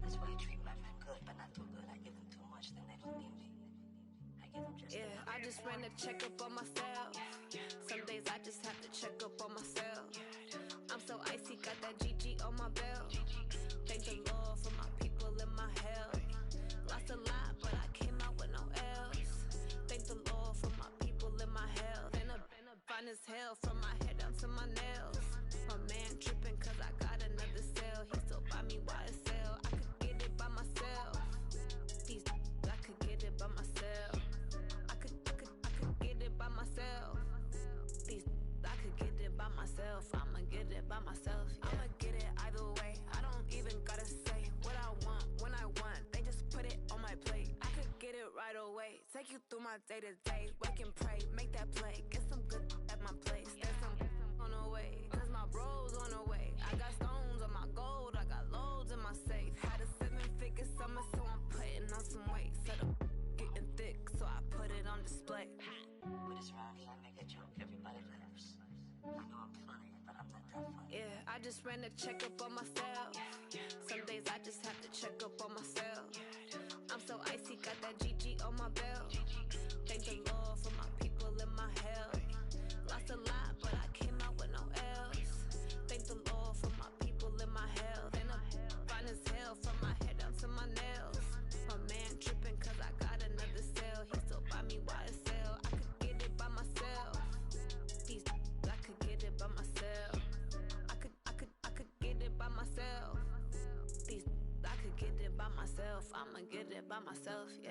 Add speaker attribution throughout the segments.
Speaker 1: That's why I treat my friend good, but not too good. I give them too much, then they don't need me. I give them just enough.
Speaker 2: I just ran a checkup on myself. Some days I just have to check up on myself. I'm so icy, got that GG on my belt. Thank the Lord for my people and my health. Lost a lot, but I came out with no L's. Thank the Lord for my people and my health. And a fine as hell from my head down to my nails. My man tripping cause I got another cell. He still buy me YSL. I could get it by myself. These I could get it by myself. I could get it by myself. These I could get it by myself. I'ma get it by myself. Yeah. I'ma get it either way. I don't even gotta say what I want when I want. They just put it on my plate. I could get it right away. Take you through my day to day. Wake and pray, make that play. Get some good at my place. There's some on the way. Cause my bros on the way. I got stones on my gold. I got loads in my safe. Had a 7-figure summer, so I'm putting on some weight. Set up getting thick, so I put it on display.
Speaker 1: With this round here, I make a joke. Everybody laughs. I know I'm funny, but I'm not that funny.
Speaker 2: I just ran a checkup on myself. Some days I just have to check up on myself. I'm so icy, got that GG on my belt. Thank the Lord for my people and my health. Lost a lot, but I came out with no L's. Thank the Lord for my people and my health. And I'm fine as hell from my head down to my nails. My man tripping cause I got another cell. He still buy me YSL. I could get it by myself. These I could get it by myself. I could get it by myself. These I could get it by myself. I'ma get it by myself, yeah.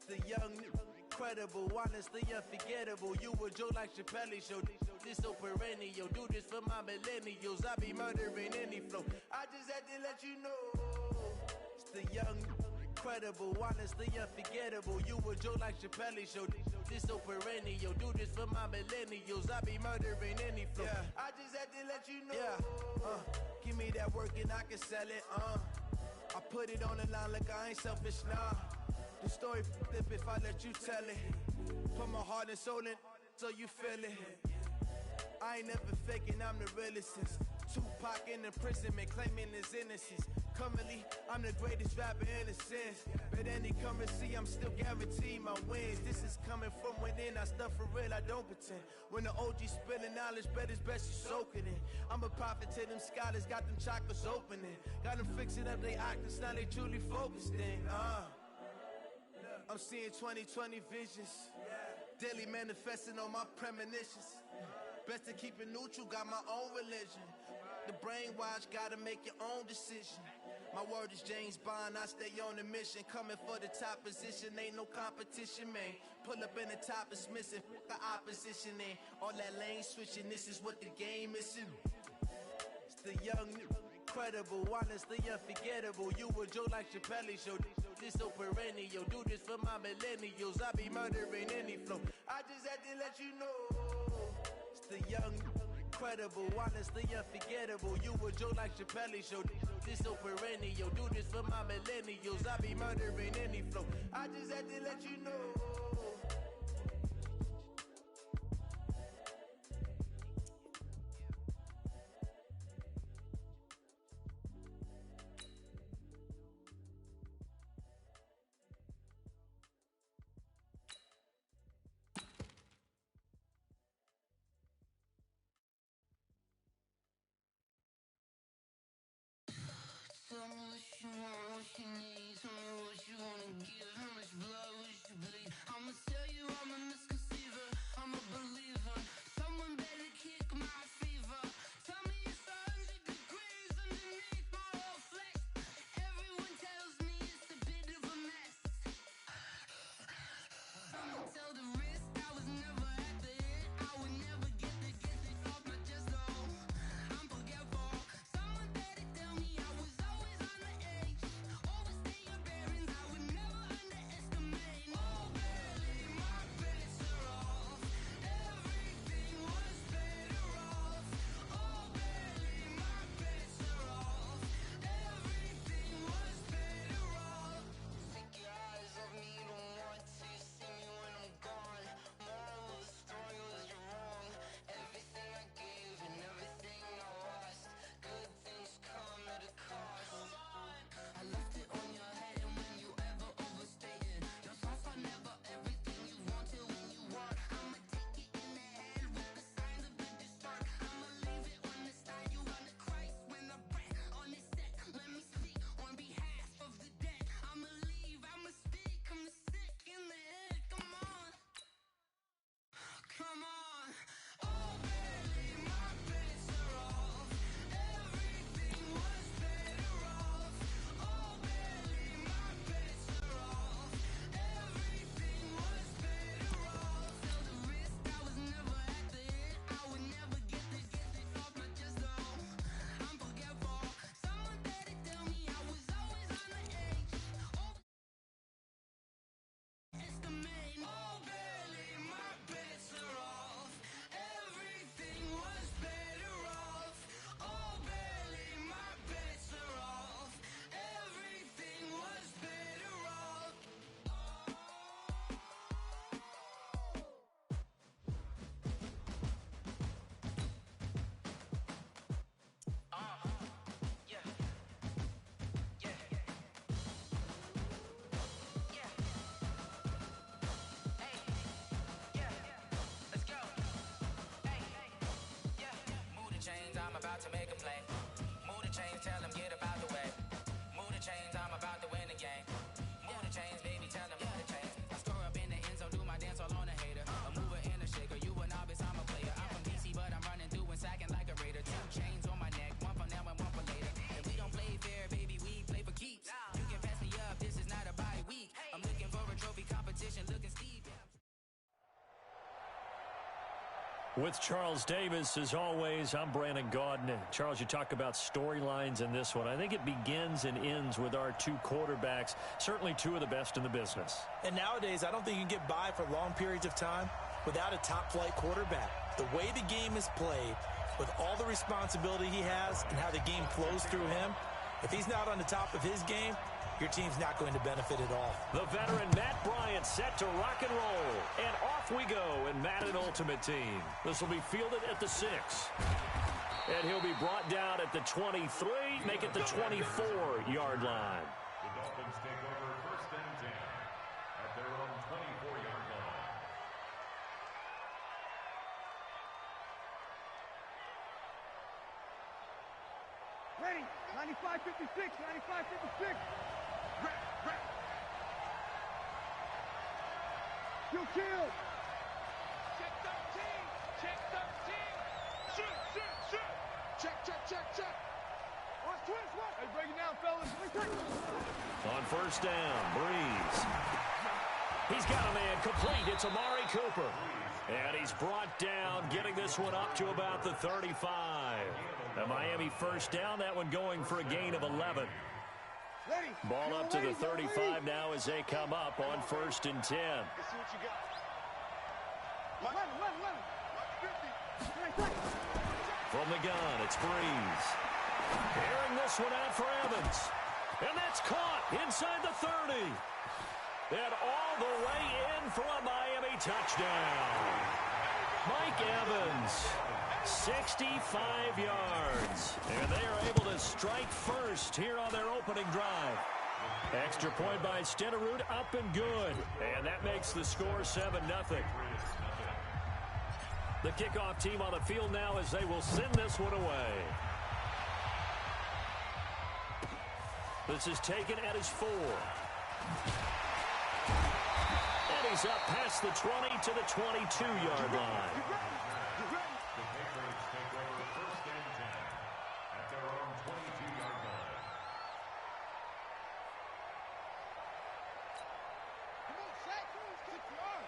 Speaker 3: The young, incredible, honestly unforgettable. You a joke like Chappelle show. This so perennial. Do this for my millennials. I be murdering any flow. I just had to let you know. It's the young, incredible, honestly unforgettable. You a joke like Chappelle show. This so perennial. Do this for my millennials. I be murdering any flow. Yeah. I just had to let you know. Yeah. Give me that work and I can sell it. I put it on the line like I ain't selfish, nah. The story flip if I let you tell it. Put my heart and soul in so you feel it. I ain't never faking, I'm the realest since Tupac in imprisonment, claiming his innocence. Currently, I'm the greatest rapper in a sense. But any currency, I'm still guaranteed my wins. This is coming from within, I stuff for real, I don't pretend. When the OG spilling knowledge, bet it's best you soak it in. I'm a prophet to them scholars, got them chakras opening. Got them fixing up they octaves, now they truly focused in. I'm seeing 2020 visions, daily manifesting on my premonitions. Best to keep it neutral, got my own religion. The brainwash, gotta make your own decision. My word is James Bond, I stay on a mission. Coming for the top position, ain't no competition, man. Pull up in the top is missing, the opposition ain't. All that lane switching, this is what the game missing. It's the young, incredible, honestly unforgettable. You a joke like Chappelle show. This so perennial. Do this for my millennials. I be murdering any flow. I just had to let you know. It's the young, incredible, honestly unforgettable. You a joke like Chappelle show. This so perennial. Do this for my millennials. I be murdering any flow. I just had to let you know.
Speaker 4: Tell me what you want, what you need. Tell me what you wanna give. How much blood would you bleed? I'ma tell you I'm a misconceiver. I'm a believer. Someone better kick my fever. Tell me it's 100 degrees underneath my whole flesh. Everyone tells me it's a bit of a mess. I'ma tell the risk I was never at the end. I would never get it off my chest, no. I'm forgetful. Someone better tell me
Speaker 5: With Charles Davis, as always, I'm Brandon Gaudin. Charles, you talk about storylines in this one. I think it begins and ends with our two quarterbacks, certainly two of the best in the business.
Speaker 6: And nowadays, I don't think you can get by for long periods of time without a top-flight quarterback. The way the game is played, with all the responsibility he has and how the game flows through him, if he's not on the top of his game, your team's not going to benefit at all.
Speaker 5: The veteran Matt Bryant set to rock and roll. And off we go in Madden Ultimate Team. This will be fielded at the 6. And he'll be brought down at the 23, make it the 24-yard line.
Speaker 7: The Dolphins take over 1st and 10 at their own 24-yard line.
Speaker 8: Ready, 95-56, 95-56. You kill. Check 13, check 13. Shoot, shoot, shoot. Check. Watch twist, watch. Hey, break it down, fellas.
Speaker 5: On 1st down, Breeze. He's got a man complete. It's Amari Cooper. And he's brought down, getting this one up to about the 35. A Miami 1st down, that one going for a gain of 11. Ball up to the 35 now as they come up on 1st and 10.
Speaker 8: Let's see what you got.
Speaker 5: From the gun, it's Breeze. Airing this one out for Evans. And that's caught inside the 30. And all the way in for a Miami touchdown. Mike Evans, 65 yards. And they are able to strike first here on their opening drive. Extra point by Stenerud, up and good. And that makes the score 7-0. The kickoff team on the field now as they will send this one away. This is taken at his 4. And he's up past the 20 to the 22-yard line.
Speaker 7: The Patriots take over 1st and 10 at their own 22-yard line.
Speaker 8: Come on, Shaq. CPR.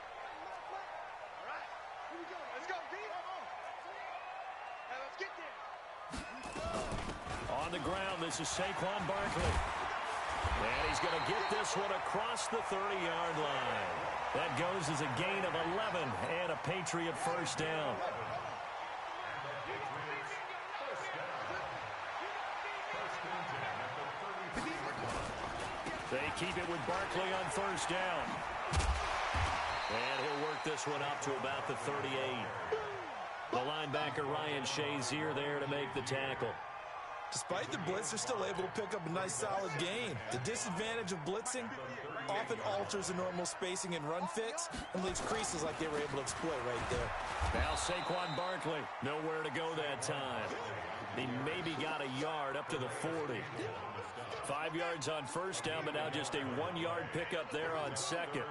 Speaker 8: All right. Here we go. Let's go, D. Come on. Hey, let's get there.
Speaker 5: On the ground, this is Saquon Barkley. And he's going to get this one across the 30-yard line. That goes as a gain of 11 and a Patriot 1st down. They keep it with Barkley on 1st down. And he'll work this one up to about the 38. The linebacker Ryan Shazier there to make the tackle.
Speaker 6: Despite the blitz, they're still able to pick up a nice solid gain. The disadvantage of blitzing often alters the normal spacing and run fits and leaves creases like they were able to exploit right there.
Speaker 5: Now Saquon Barkley, nowhere to go that time. He maybe got a yard up to the 40. 5 yards on 1st down, but now just a 1-yard pickup there on 2nd.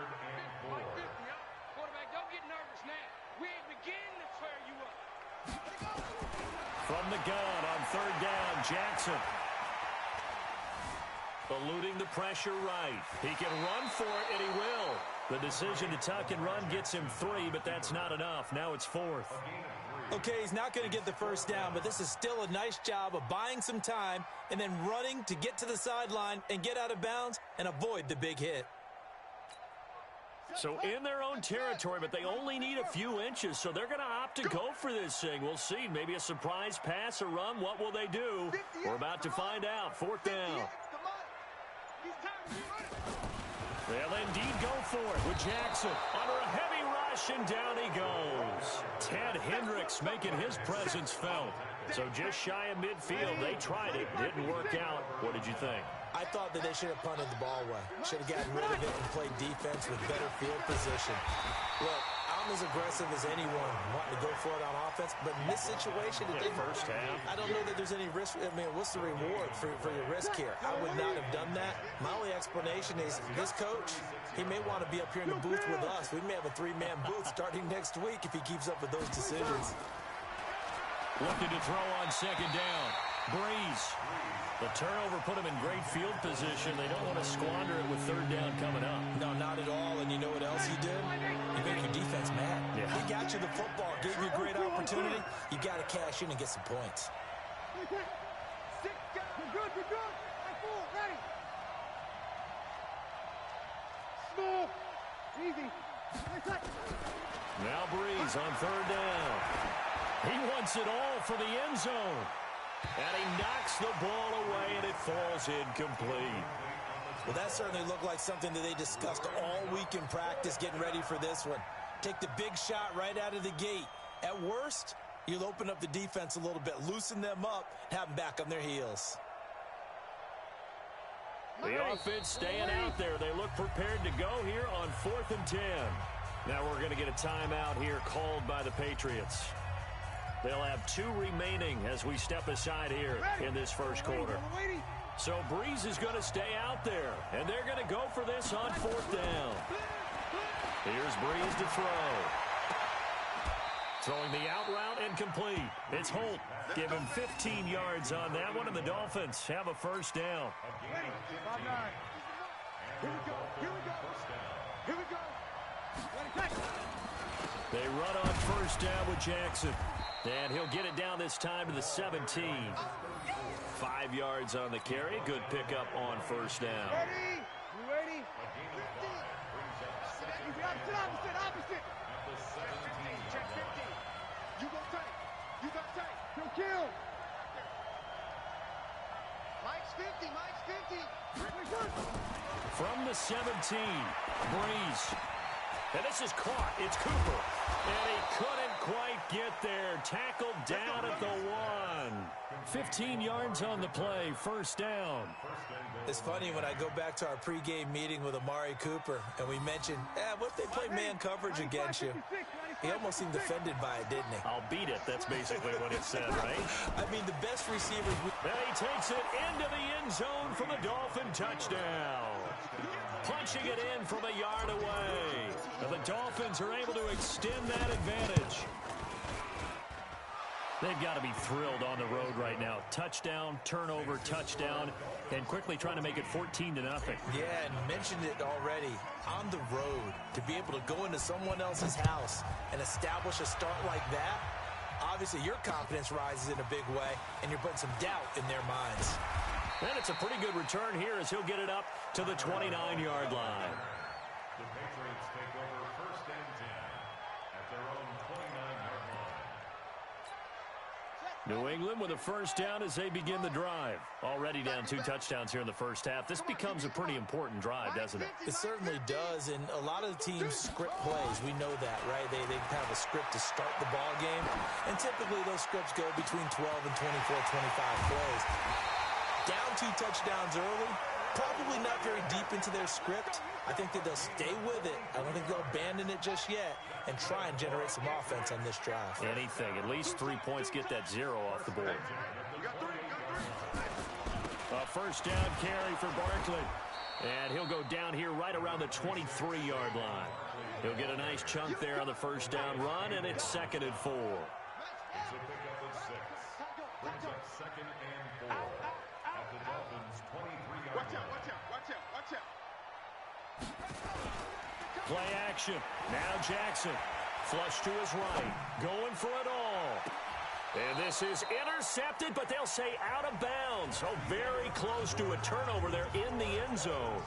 Speaker 8: Quarterback, don't get nervous now. We ain't beginning to tear you up.
Speaker 5: From the gun on 3rd down, Jackson. Eluding the pressure right. He can run for it, and he will. The decision to tuck and run gets him 3, but that's not enough. Now it's 4th.
Speaker 6: Okay, he's not going to get the 1st down, but this is still a nice job of buying some time and then running to get to the sideline and get out of bounds and avoid the big hit.
Speaker 5: So in their own territory, but they only need a few inches, so they're going to opt to go for this thing. We'll see. Maybe a surprise pass or run. What will they do? We're about to find out. 4th down. They'll indeed go for it with Jackson under a heavy rush, and down he goes. Ted Hendricks making his presence felt. So just shy of midfield, they tried it. Didn't work out. What did you think?
Speaker 6: I thought that they should have punted the ball away. Should have gotten rid of it and played defense with better field position. Look, I'm as aggressive as anyone wanting to go for it on offense, but in this situation,
Speaker 5: First half,
Speaker 6: I don't know that there's any risk. I mean, what's the reward for your risk here? I would not have done that. My only explanation is this coach, he may want to be up here in the booth with us. We may have a 3-man booth starting next week if he keeps up with those decisions.
Speaker 5: Looking to throw on second down. Breeze. The turnover put him in great field position. They don't want to squander it with third down coming up.
Speaker 6: No, not at all. And you know what else you did? You make your defense mad.
Speaker 5: Yeah.
Speaker 6: They got you the football, gave you a great opportunity. You got to cash in and get some points.
Speaker 8: We're good, we're good. Ready. Small. Easy.
Speaker 5: Now Breeze on third down. He wants it all for the end zone. And he knocks the ball away, and it falls incomplete.
Speaker 6: Well, that certainly looked like something that they discussed all week in practice, getting ready for this one. Take the big shot right out of the gate. At worst, you'll open up the defense a little bit, loosen them up, have them back on their heels.
Speaker 5: The offense staying out there. They look prepared to go here on 4th and 10. Now we're going to get a timeout here called by the Patriots. They'll have 2 remaining as we step aside here in this first quarter. So Breeze is going to stay out there, and they're going to go for this on 4th down. Here's Breeze to throw. Throwing the out route and complete. It's Holt. Give him 15 yards on that one, and the Dolphins have a first down.
Speaker 8: Here we go.
Speaker 5: They run on first down with Jackson. And he'll get it down this time to the 17. 5 yards on the carry. Good pickup on first down.
Speaker 8: Ready? You ready? Opposite. Check 15. You go tight. You got tight. Kill. Mike's 50.
Speaker 5: From the 17, Breeze. And this is caught. It's Cooper. And he couldn't quite get there. Tackled down at the 1. 15 yards on the play. First down.
Speaker 6: It's funny when I go back to our pregame meeting with Amari Cooper, and we mentioned, what if they play man coverage against you? He almost seemed offended by it, didn't he?
Speaker 5: I'll beat it. That's basically what it said, right?
Speaker 6: I mean, the best receivers...
Speaker 5: And he takes it into the end zone for the Dolphin touchdown. Punching it in from a yard away. And the Dolphins are able to extend that advantage. They've got to be thrilled on the road right now. Touchdown, turnover, touchdown, and quickly trying to make it 14-0.
Speaker 6: Yeah, and mentioned it already. On the road, to be able to go into someone else's house and establish a start like that, obviously your confidence rises in a big way, and you're putting some doubt in their minds.
Speaker 5: And it's a pretty good return here as he'll get it up to the 29-yard line.
Speaker 7: The Patriots take over 1st and 10 at their own 29-yard line.
Speaker 5: New England with a first down as they begin the drive. Already down 2 touchdowns here in the first half. This becomes a pretty important drive, doesn't it?
Speaker 6: It certainly does, and a lot of the teams script plays. We know that, right? They have a script to start the ball game, and typically those scripts go between 12 and 24, 25 plays. Down 2 touchdowns early, probably not very deep into their script. I think that they'll stay with it. I don't think they'll abandon it just yet and try and generate some offense on this drive.
Speaker 5: Anything. At least 3 points, get that 0 off the board. A first down carry for Barkley. And he'll go down here right around the 23-yard line. He'll get a nice chunk there on the first down run, and it's 2nd and 4.
Speaker 7: It's a pickup of 6. Brings up 2nd and 4 at the Dolphins' 23-yard line.
Speaker 8: Watch out.
Speaker 5: Play action. Now Jackson. Flush to his right. Going for it all. And this is intercepted, but they'll say out of bounds. Oh, very close to a turnover there in the end zone.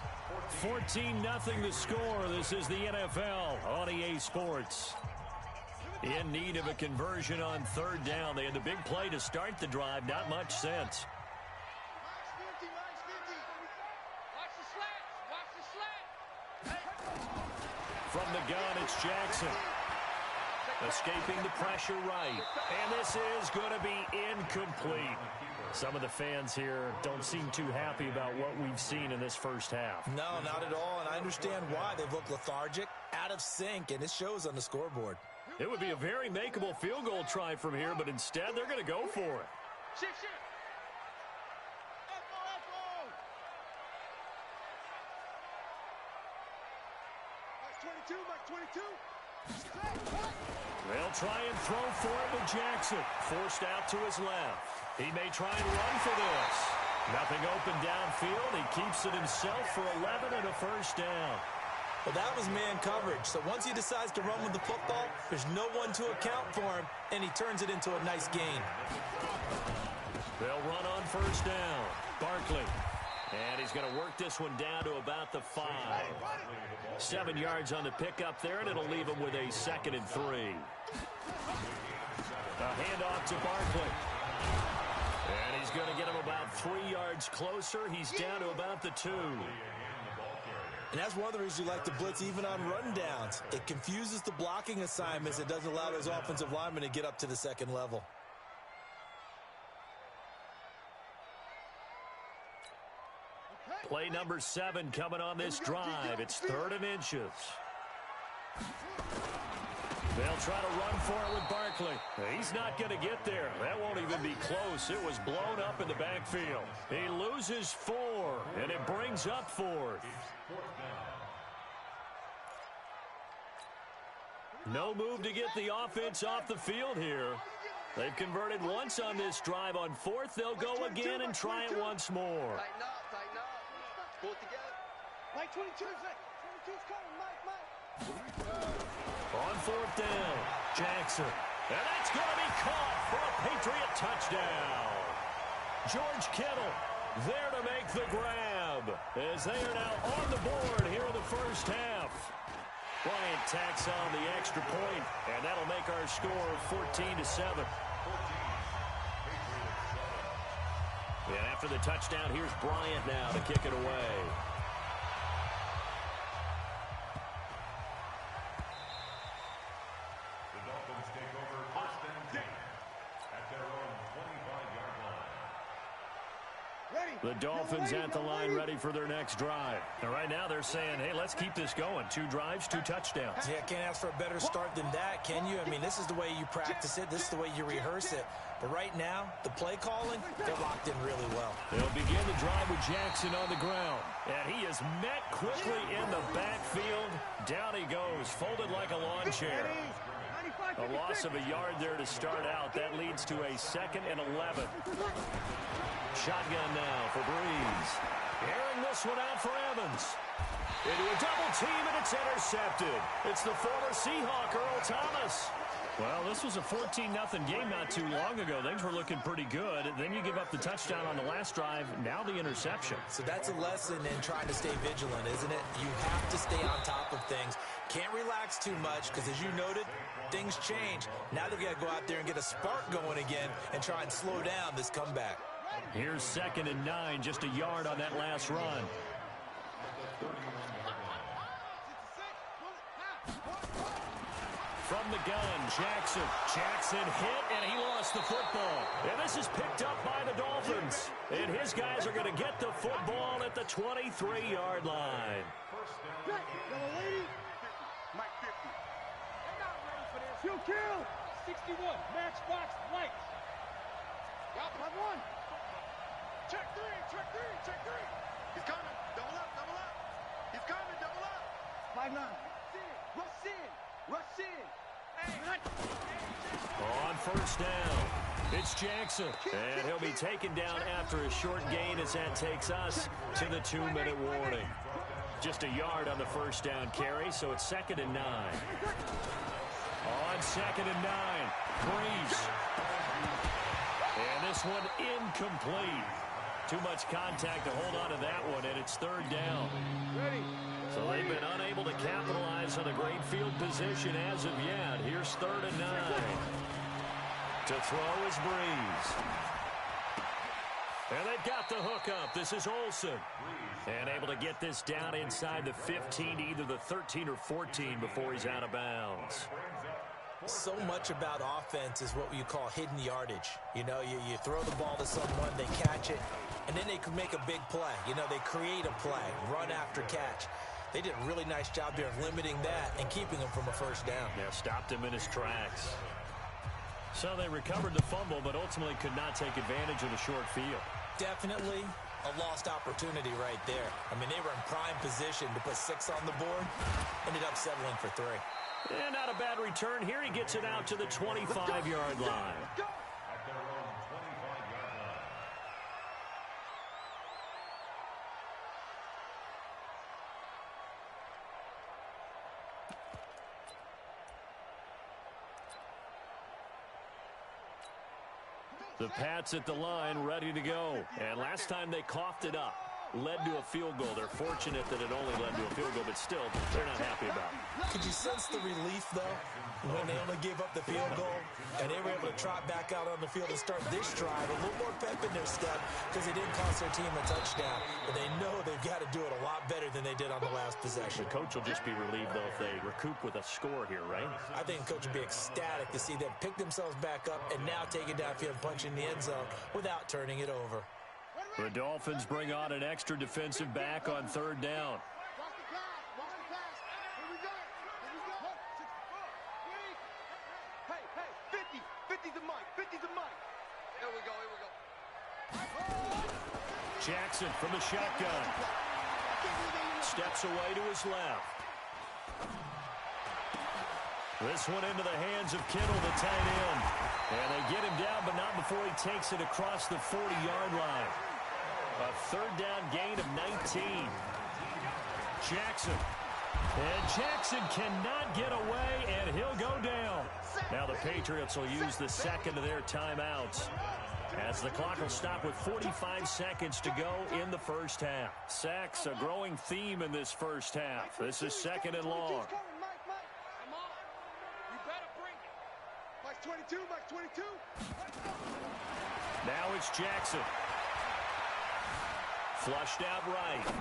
Speaker 5: 14-0 the score. This is the NFL on EA Sports. In need of a conversion on third down. They had the big play to start the drive. Not much sense. From the gun, it's Jackson. Escaping the pressure right. And this is going to be incomplete. Some of the fans here don't seem too happy about what we've seen in this first half.
Speaker 6: No, not at all, and I understand why. They've looked lethargic, out of sync, and it shows on the scoreboard.
Speaker 5: It would be a very makeable field goal try from here, but instead they're going to go for it.
Speaker 8: Shift. Mike 22.
Speaker 5: They'll try and throw for it with Jackson. Forced out to his left. He may try and run for this. Nothing open downfield. He keeps it himself for 11 and a first down.
Speaker 6: Well, that was man coverage. So once he decides to run with the football, there's no one to account for him, and he turns it into a nice gain.
Speaker 5: They'll run on first down. Barkley. And he's going to work this one down to about the 5. 7 yards on the pickup there, and it'll leave him with a 2nd and 3. A handoff to Barkley. And he's going to get him about 3 yards closer. He's down to about the 2.
Speaker 6: And that's one of the reasons you like to blitz even on rundowns. It confuses the blocking assignments. It doesn't allow those offensive linemen to get up to the second level.
Speaker 5: Play number 7 coming on this drive. It's 3rd and inches. They'll try to run for it with Barkley. He's not going to get there. That won't even be close. It was blown up in the backfield. He loses 4, and it brings up 4th. No move to get the offense off the field here. They've converted once on this drive. On 4th, they'll go again and try it once more.
Speaker 8: Tighten up, tighten up. Pull it together. Mike 22's coming, Mike.
Speaker 5: On 4th down, Jackson. And that's going to be caught for a Patriot touchdown. George Kittle there to make the grab as they are now on the board here in the first half. Bryant tacks on the extra point, and that'll make our score 14-7. And after the touchdown, here's Bryant now to kick it away.
Speaker 7: The Dolphins take over 1st and 10 at their own 25-yard line.
Speaker 5: The Dolphins at the line ready for their next drive. And right now they're saying, hey, let's keep this going. 2 drives, 2 touchdowns.
Speaker 6: Yeah, can't ask for a better start than that, can you? I mean, this is the way you practice it. This is the way you rehearse it. But right now, the play calling, they're locked in really well.
Speaker 5: They'll begin the drive with Jackson on the ground. And he is met quickly in the backfield. Down he goes, folded like a lawn chair. A loss of a yard there to start out. That leads to a 2nd and 11. Shotgun now for Breeze. Airing this one out for Evans. Into a double team, and it's intercepted. It's the former Seahawk, Earl Thomas. Well, this was a 14-0 game not too long ago. Things were looking pretty good. Then you give up the touchdown on the last drive. Now the interception.
Speaker 6: So that's a lesson in trying to stay vigilant, isn't it? You have to stay on top of things. Can't relax too much because, as you noted, things change. Now they've got to go out there and get a spark going again and try and slow down this comeback.
Speaker 5: Here's 2nd and 9, just a yard on that last run. From the gun, Jackson. Jackson hit, and he lost the football. And this is picked up by the Dolphins. And his guys are going to get the football at the 23-yard line.
Speaker 8: Mike 50. They're not ready for this. You kill. 61. Matchbox lights. Got one. Check 3. He's coming. Double up. He's coming. Double up. 5-9. Rush in.
Speaker 5: On first down, it's Jackson. And he'll be taken down after a short gain as that takes us to the 2-minute warning. Just a yard on the first down carry, so it's 2nd and 9. On 2nd and 9, Breeze. And this one incomplete. Too much contact to hold on to that one, and it's 3rd down. So they've been unable to capitalize on a great field position as of yet. Here's 3rd and 9. To throw is Breeze. And they've got the hookup. This is Olsen. And able to get this down inside the 15, either the 13 or 14 before he's out of bounds.
Speaker 6: So much about offense is what you call hidden yardage. You know, you throw the ball to someone, they catch it, and then they can make a big play. You know, they create a play, run after catch. They did a really nice job there of limiting that and keeping him from a first down.
Speaker 5: Yeah, stopped him in his tracks. So they recovered the fumble, but ultimately could not take advantage of the short field.
Speaker 6: Definitely a lost opportunity right there. I mean, they were in prime position to put 6 on the board, ended up settling for 3.
Speaker 5: And not a bad return here. He gets it out to the 25-yard line.
Speaker 7: At their own 25-yard line.
Speaker 5: The Pats at the line, ready to go. And last time they coughed it up, led to a field goal. They're fortunate that it only led to a field goal, but still, they're not happy about it.
Speaker 6: Could you sense the relief, though, when they only gave up the field goal and they were able to trot back out on the field and start this drive? A little more pep in their step because they didn't cost their team a touchdown. But they know they've got to do it a lot better than they did on the last possession.
Speaker 5: The coach will just be relieved, though, if they recoup with a score here, right?
Speaker 6: I think the coach would be ecstatic to see them pick themselves back up and now take it downfield and punch in the end zone without turning it over.
Speaker 5: The Dolphins bring on an extra defensive back on third down.
Speaker 8: Hey, 50's a mic, 50's a mic. Here we go.
Speaker 5: Jackson from the shotgun. Steps away to his left. This one into the hands of Kittle, the tight end. And they get him down, but not before he takes it across the 40-yard line. A third down gain of 19. Jackson. And Jackson cannot get away, and he'll go down. Now the Patriots will use the second of their timeouts, as the clock will stop with 45 seconds to go in the first half. Sacks, a growing theme in this first half. This is second and long.
Speaker 8: Mike's 22, Mike's 22.
Speaker 5: Now it's Jackson. Flushed out right.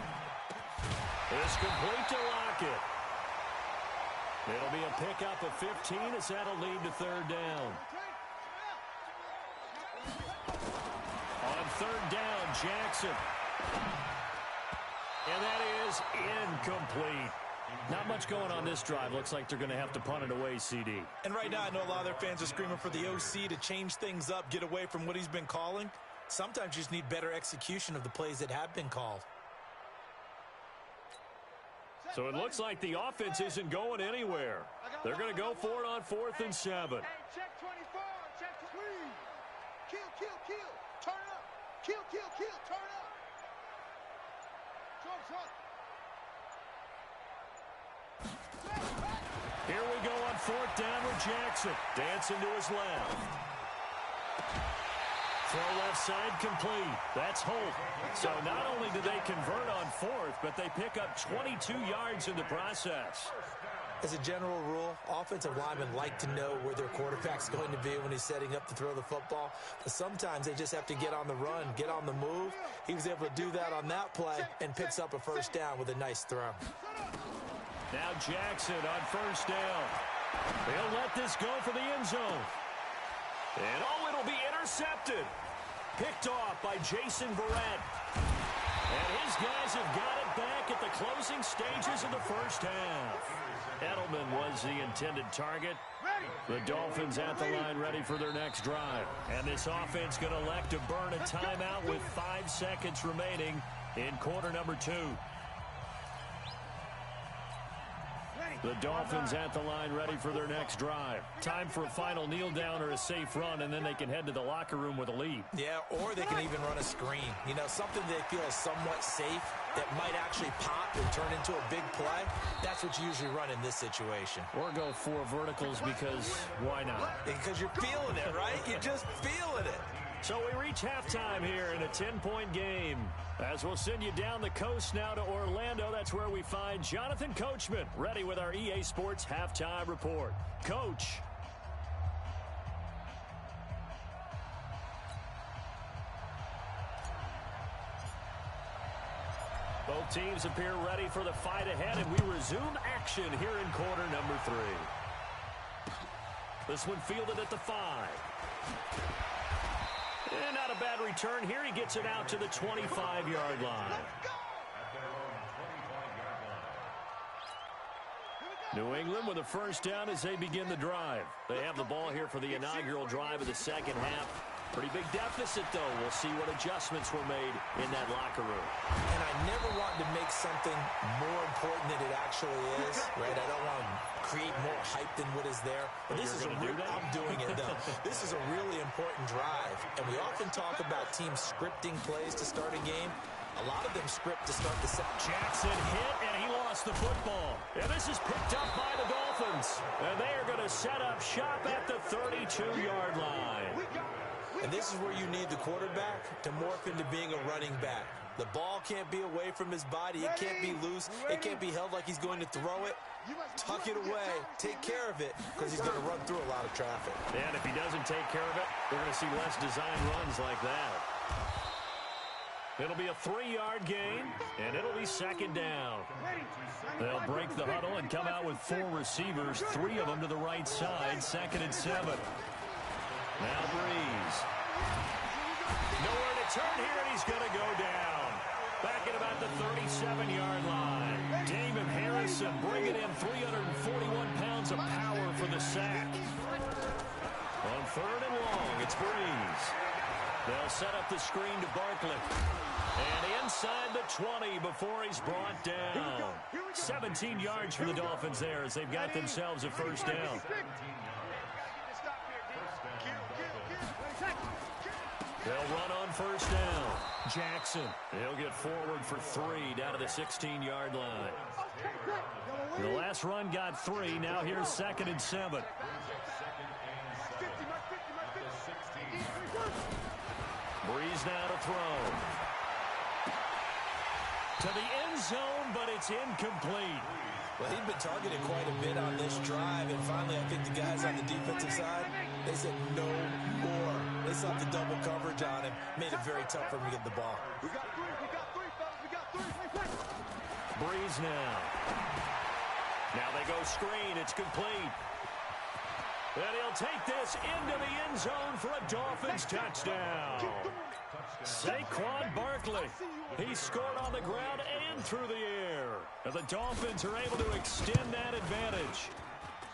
Speaker 5: It's complete to Lockett. It'll be a pickup of 15 as that'll lead to third down. On third down, Jackson. And that is incomplete. Not much going on this drive. Looks like they're going to have to punt it away, CD.
Speaker 6: And right now, I know a lot of their fans are screaming for the OC to change things up, get away from what he's been calling. Sometimes you just need better execution of the plays that have been called.
Speaker 5: So it looks like the offense isn't going anywhere. They're going to go for it on 4th and 7.
Speaker 8: Hey, check 24, check 3. Kill. Turn up. Kill. Turn up.
Speaker 5: Here we go on 4th down with Jackson. Dancing to his left. Throw left side complete. That's Holt. So not only do they convert on 4th, but they pick up 22 yards in the process.
Speaker 6: As a general rule, offensive linemen like to know where their quarterback's going to be when he's setting up to throw the football. But sometimes they just have to get on the run, get on the move. He was able to do that on that play and picks up a first down with a nice throw.
Speaker 5: Now Jackson on first down. They'll let this go for the end zone. And it'll be intercepted. Picked off by Jason Verrett. And his guys have got it back at the closing stages of the first half. Edelman was the intended target. The Dolphins at the line ready for their next drive. And this offense going to elect to burn a timeout with 5 seconds remaining in quarter number 2. The Dolphins at the line ready for their next drive. Time for a final kneel down or a safe run, and then they can head to the locker room with a lead.
Speaker 6: Yeah, or they can even run a screen. You know, something they feel is somewhat safe that might actually pop and turn into a big play. That's what you usually run in this situation. Or
Speaker 5: go 4 verticals because why not?
Speaker 6: Because you're feeling it, right? You're just feeling it.
Speaker 5: So we reach halftime here in a 10-point game. As we'll send you down the coast now to Orlando, that's where we find Jonathan Coachman, ready with our EA Sports Halftime Report. Coach. Both teams appear ready for the fight ahead, and we resume action here in quarter number 3. This one fielded at the 5. And not a bad return here. He gets it out to the 25-yard line. New England with a first down as they begin the drive. They have the ball here for the inaugural drive of the second half. Pretty big deficit, though. We'll see what adjustments were made in that locker room.
Speaker 6: And I never want to make something more important than it actually is, right? I don't want to create more hype than what is there. But this is I'm doing it, though. This is a really important drive. And we often talk about teams scripting plays to start a game. A lot of them script to start the set.
Speaker 5: Jackson hit, and he lost the football. And this is picked up by the Dolphins. And they are going to set up shop at the 32-yard line.
Speaker 6: And this is where you need the quarterback to morph into being a running back. The ball can't be away from his body. It can't be loose. It can't be held like he's going to throw it. Tuck it away. Take care of it, because he's going to run through a lot of traffic.
Speaker 5: And if he doesn't take care of it, we're going to see less design runs like that. It'll be a 3-yard gain, and it'll be second down. They'll break the huddle and come out with 4 receivers, 3 of them to the right side, 2nd and 7. Now Breeze. Nowhere to turn here, and he's going to go down. Back at about the 37-yard line. Damon Harrison bringing in 341 pounds of power for the sack. On 3rd and long, it's Breeze. They'll set up the screen to Barkley. And inside the 20 before he's brought down. 17 yards for the Dolphins there as they've got themselves a first down. They'll run on first down. Jackson, he'll get forward for 3 down to the 16-yard line. The last run got 3. Now here's 2nd and 7. Breeze now to throw. To the end zone, but it's incomplete.
Speaker 6: Well, he'd been targeted quite a bit on this drive, and finally I think the guys on the defensive side, they said no more. They slapped the double coverage on him, made it very tough for him to get the ball.
Speaker 8: We got 3, fellas, we got 3.
Speaker 5: Breeze now. Now they go screen, it's complete. And he'll take this into the end zone for a Dolphins touchdown. Saquon Barkley. He scored on the ground and through the air. And the Dolphins are able to extend that advantage.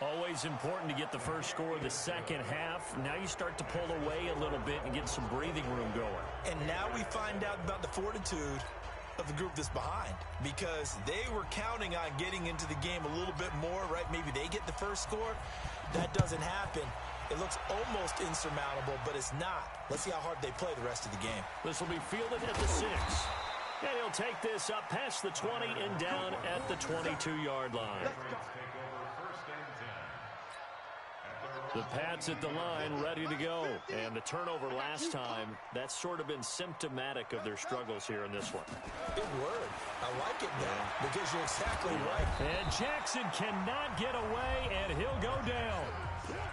Speaker 5: Always important to get the first score of the second half. Now you start to pull away a little bit and get some breathing room going.
Speaker 6: And now we find out about the fortitude of the group that's behind, because they were counting on getting into the game a little bit more, right? Maybe they get the first score. That doesn't happen. It looks almost insurmountable, but it's not. Let's see how hard they play the rest of the game.
Speaker 5: This will be fielded at the 6. And he'll take this up past the 20 and down at the 22-yard line. The Pats at the line, ready to go. And the turnover last time, that's sort of been symptomatic of their struggles here in this one.
Speaker 6: Good word. I like it now, because you're exactly right.
Speaker 5: And Jackson cannot get away, and he'll go down.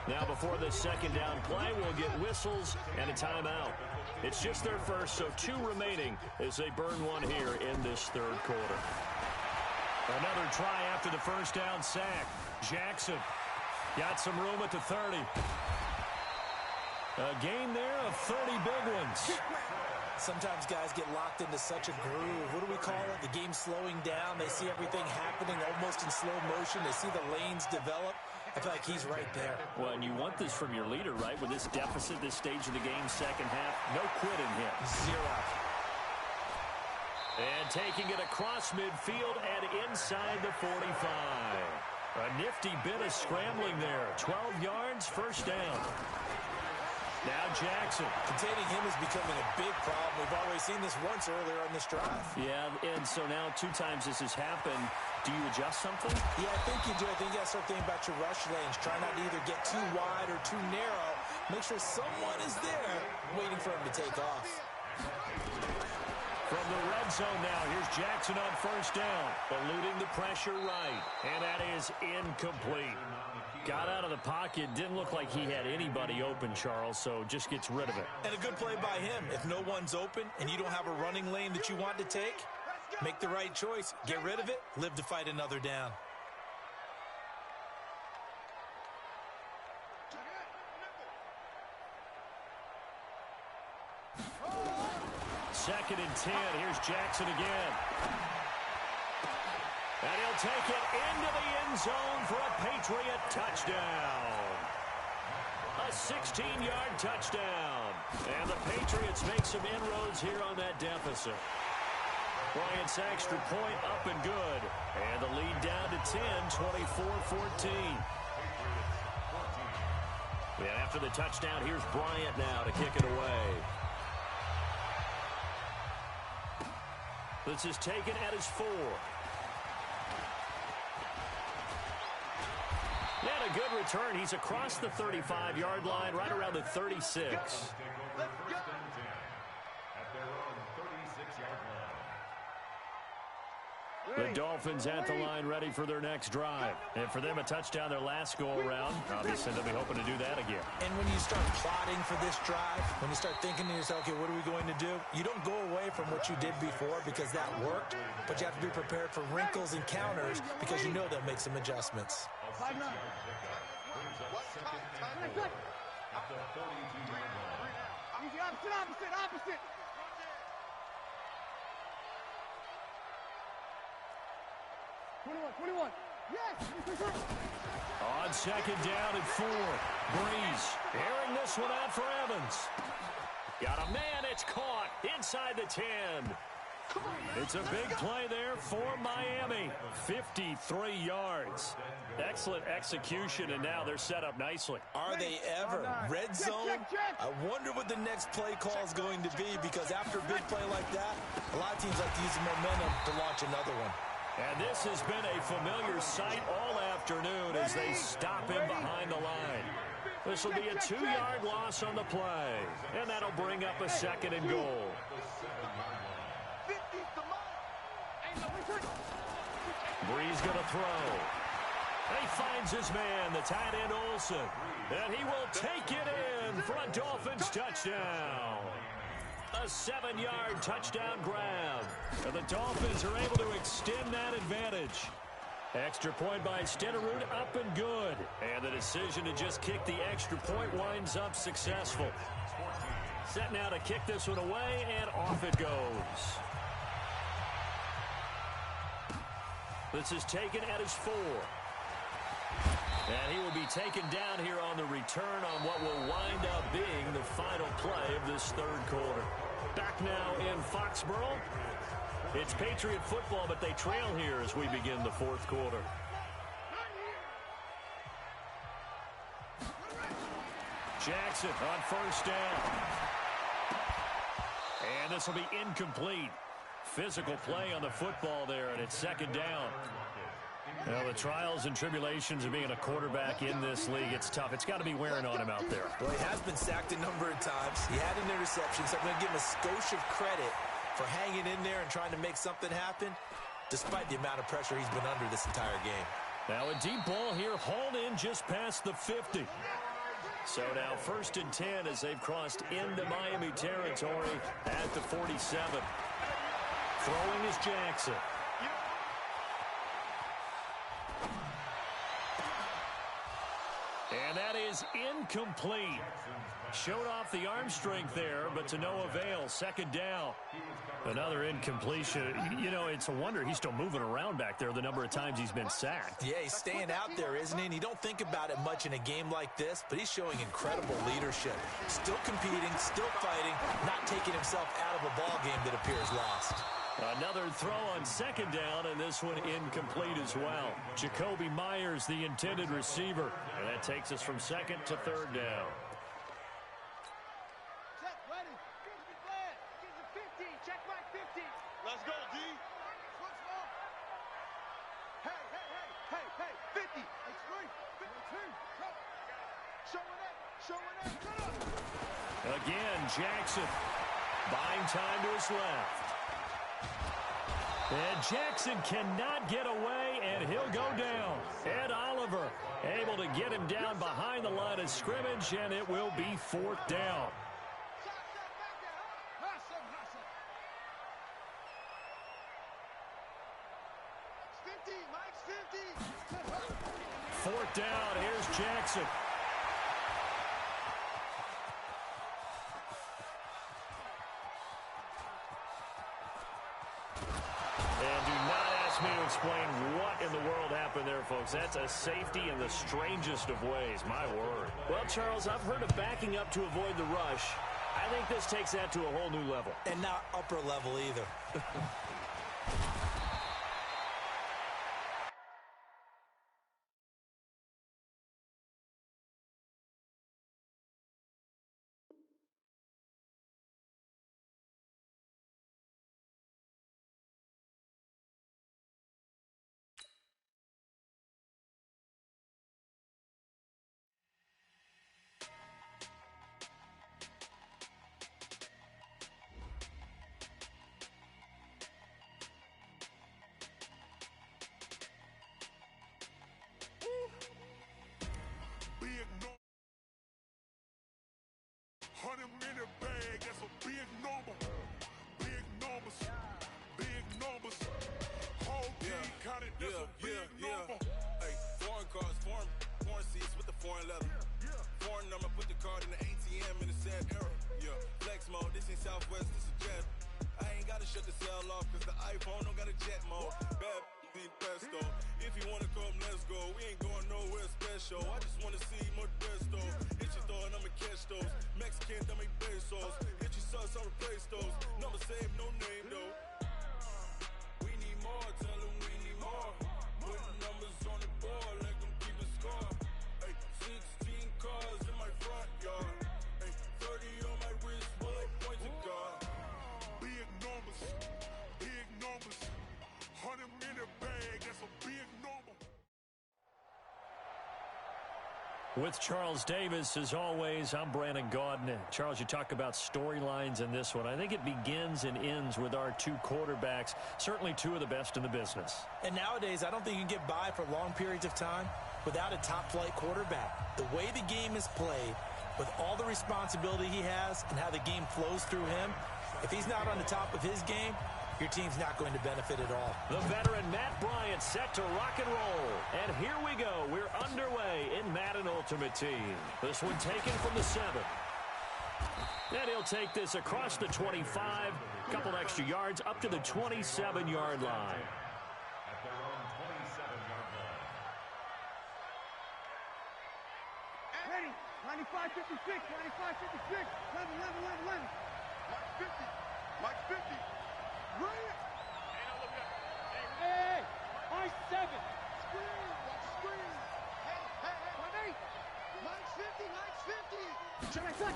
Speaker 5: Now before the second down play, we'll get whistles and a timeout. It's just their first, so 2 remaining as they burn one here in this third quarter. Another try after the first down sack. Jackson got some room at the 30. A game there of 30 big ones.
Speaker 6: Sometimes guys get locked into such a groove. What do we call it? The game's slowing down. They see everything happening almost in slow motion. They see the lanes develop. I feel like he's right there.
Speaker 5: Well, and you want this from your leader, right? With this deficit, this stage of the game, second half, no quitting him.
Speaker 6: 0.
Speaker 5: And taking it across midfield and inside the 45. A nifty bit of scrambling there. 12 yards, first down. Now Jackson.
Speaker 6: Containing him is becoming a big problem. We've already seen this once earlier on this drive.
Speaker 5: Yeah, and so now 2 times this has happened. Do you adjust something?
Speaker 6: Yeah, I think you do. I think you got to start thinking about your rush lanes. Try not to either get too wide or too narrow. Make sure someone is there waiting for him to take off.
Speaker 5: From the red zone now, here's Jackson on first down. Eluding the pressure right, and that is incomplete. Got out of the pocket, didn't look like he had anybody open, Charles, so just gets rid of it.
Speaker 6: And a good play by him. If no one's open and you don't have a running lane that you want to take, make the right choice. Get rid of it, live to fight another down.
Speaker 5: Second and 10. Here's Jackson again. And he'll take it into the end zone for a Patriot touchdown. A A 16-yard touchdown. And the Patriots make some inroads here on that deficit. Bryant's extra point up and good. And the lead down to 10, 24-14. And after the touchdown, here's Bryant now to kick it away. This is taken at his 4. And a good return. He's across the 35-yard line, right around the 36. The Dolphins at the line ready for their next drive. And for them, a touchdown their last go-around. Obviously, they'll be hoping to do that again.
Speaker 6: And when you start plotting for this drive, when you start thinking to yourself, okay, what are we going to do? You don't go away from what you did before because that worked, but you have to be prepared for wrinkles and counters because you know they'll make some adjustments.
Speaker 8: Opposite. Yes!
Speaker 5: On second down and 4. Breeze airing this one out for Evans. Got a man, it's caught inside the 10. It's a big play there for Miami. 53 yards. Excellent execution, and now they're set up nicely.
Speaker 6: Are they ever? Red zone? I wonder what the next play call is going to be, because after a big play like that, a lot of teams like to use the momentum to launch another one.
Speaker 5: And this has been a familiar sight all afternoon as they stop him behind the line. This will be a 2-yard loss on the play, and that'll bring up a second and goal. Breeze going to throw. He finds his man, the tight end Olsen, and he will take it in for a Dolphins touchdown. A 7-yard touchdown grab. And the Dolphins are able to extend that advantage. Extra point by Stenerud, up and good. And the decision to just kick the extra point winds up successful. Set now to kick this one away, and off it goes. This is taken at his 4. And he will be taken down here on the return on what will wind up being the final play of this third quarter. Back now in Foxborough. It's Patriot football, but they trail here as we begin the fourth quarter. Jackson on first down. And this will be incomplete. Physical play on the football there, and it's second down. Well, the trials and tribulations of being a quarterback in this league, it's tough. It's got to be wearing on him out there.
Speaker 6: Well, he has been sacked a number of times. He had an interception, so I'm going to give him a skosh of credit for hanging in there and trying to make something happen, despite the amount of pressure he's been under this entire game.
Speaker 5: Now a deep ball here, hauled in just past the 50. So now 1st and 10 as they've crossed into Miami territory at the 47. Throwing is Jackson. And that is incomplete. Showed off the arm strength there, but to no avail. Second down. Another incompletion. You know, it's a wonder he's still moving around back there the number of times he's been sacked.
Speaker 6: Yeah, he's staying out there, isn't he? And you don't think about it much in a game like this, but he's showing incredible leadership. Still competing, still fighting, not taking himself out of a ball game that appears lost.
Speaker 5: Another throw on second down, and this one incomplete as well. Jacoby Myers, the intended receiver. And that takes us from second to third down.
Speaker 8: Check, ready. 50. Check my 50. Let's go, D. Hey. 50. Extreme. 52. Showing up.
Speaker 5: Again, Jackson buying time to his left. And Jackson cannot get away, and he'll go down. Ed Oliver able to get him down behind the line of scrimmage, and it will be fourth down. Fourth down, here's Jackson. ask me to explain what in the world happened there, folks. That's a safety in the strangest of ways. My word. Well, Charles, I've heard of backing up to avoid the rush. I think this takes that to a whole new level.
Speaker 6: And not upper level either.
Speaker 5: With Charles Davis, as always, I'm Brandon Gaudin. Charles, you talk about storylines in this one. I think it begins and ends with our two quarterbacks, certainly two of the best in the business.
Speaker 6: And nowadays, I don't think you can get by for long periods of time without a top-flight quarterback. The way the game is played, with all the responsibility he has and how the game flows through him, if he's not on the top of his game, your team's not going to benefit at all.
Speaker 5: The veteran Matt Bryant set to rock and roll. And here we go. We're underway in Madden Ultimate Team. This one taken from the 7. And he'll take this across the 25. A couple extra yards up to the 27-yard line.
Speaker 7: At their own 27-yard line.
Speaker 8: Ready. 95, 56, 95, 56. 11, 11, 11, 11. Mike 50. Mike 50. Bring it! Hey, now look up. Hey, Mike 7. Screen, watch screen. Hey. Mike's 50, Mike's 50. Should I touch?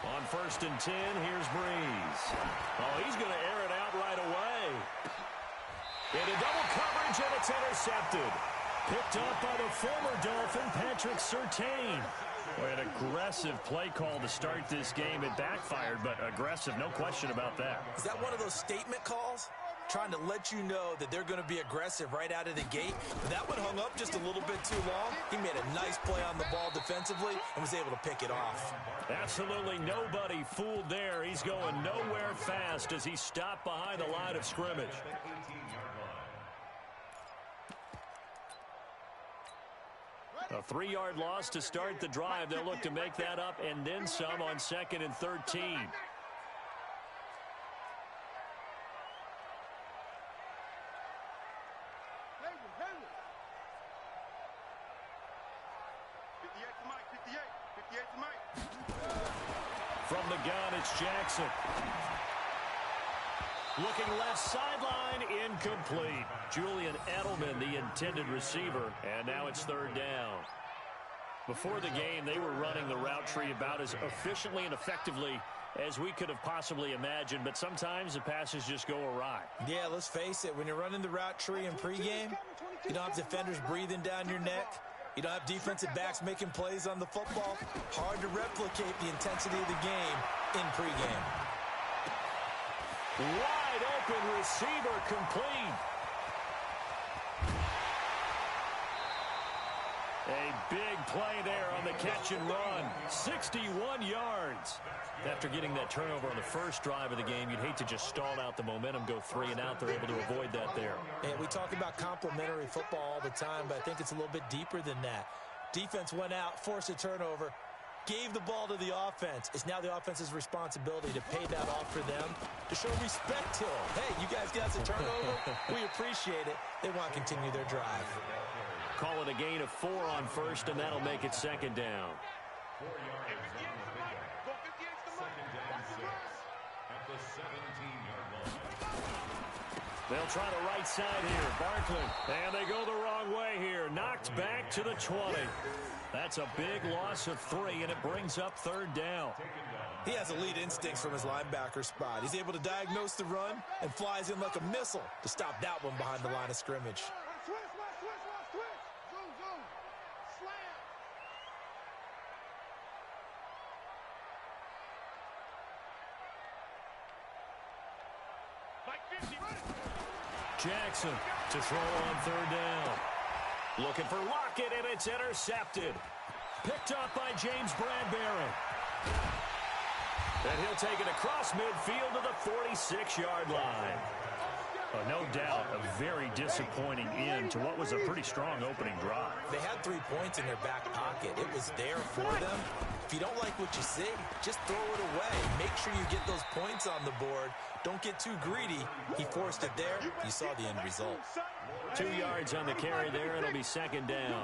Speaker 5: On 1st and 10, here's Breeze. Oh, he's going to air it out right away. Into double coverage, and it's intercepted. Picked up by the former Dolphin, Patrick Surtain. An aggressive play call to start this game. It backfired, but aggressive, no question about that.
Speaker 6: Is that one of those statement calls? Trying to let you know that they're going to be aggressive right out of the gate. But that one hung up just a little bit too long. He made a nice play on the ball defensively and was able to pick it off.
Speaker 5: Absolutely nobody fooled there. He's going nowhere fast as he stopped behind the line of scrimmage. A 3-yard loss to start the drive. They'll look to make that up and then some on 2nd and 13. From the gun, it's Jackson. Looking left sideline, incomplete. Julian Edelman, the intended receiver, and now it's 3rd down. Before the game, they were running the route tree about as efficiently and effectively as we could have possibly imagined, but sometimes the passes just go awry.
Speaker 6: Yeah, let's face it, when you're running the route tree in pregame, you don't have defenders breathing down your neck. You don't have defensive backs making plays on the football. Hard to replicate the intensity of the game in pregame.
Speaker 5: Wide open receiver, complete. A big play there on the catch and run. 61 yards. After getting that turnover on the first drive of the game, you'd hate to just stall out the momentum, go 3 and out. They're able to avoid that there.
Speaker 6: Yeah, we talk about complementary football all the time, but I think it's a little bit deeper than that. Defense went out, forced a turnover, gave the ball to the offense. It's now the offense's responsibility to pay that off for them, to show respect to them. Hey, you guys got a turnover? We appreciate it. They want to continue their drive.
Speaker 5: Call it a gain of 4 on first, and that'll make it second down.
Speaker 7: 4 yards on the pickup. Second down 6 at the 17-yard line.
Speaker 5: They'll try the right side here. Barkley. And they go the wrong way here. Knocked back to the 20. That's a big loss of 3, and it brings up third down.
Speaker 6: He has elite instincts from his linebacker spot. He's able to diagnose the run and flies in like a missile to stop that one behind the line of scrimmage.
Speaker 5: Jackson to throw on third down. Looking for Lockett, and it's intercepted. Picked up by James Bradbury. And he'll take it across midfield to the 46-yard line. No doubt a very disappointing end to what was a pretty strong opening drive.
Speaker 6: They had 3 points in their back pocket. It was there for them. If you don't like what you see, just throw it away. Make sure you get those points on the board. Don't get too greedy. He forced it there. You saw the end result.
Speaker 5: 2 yards on the carry there. It'll be second down.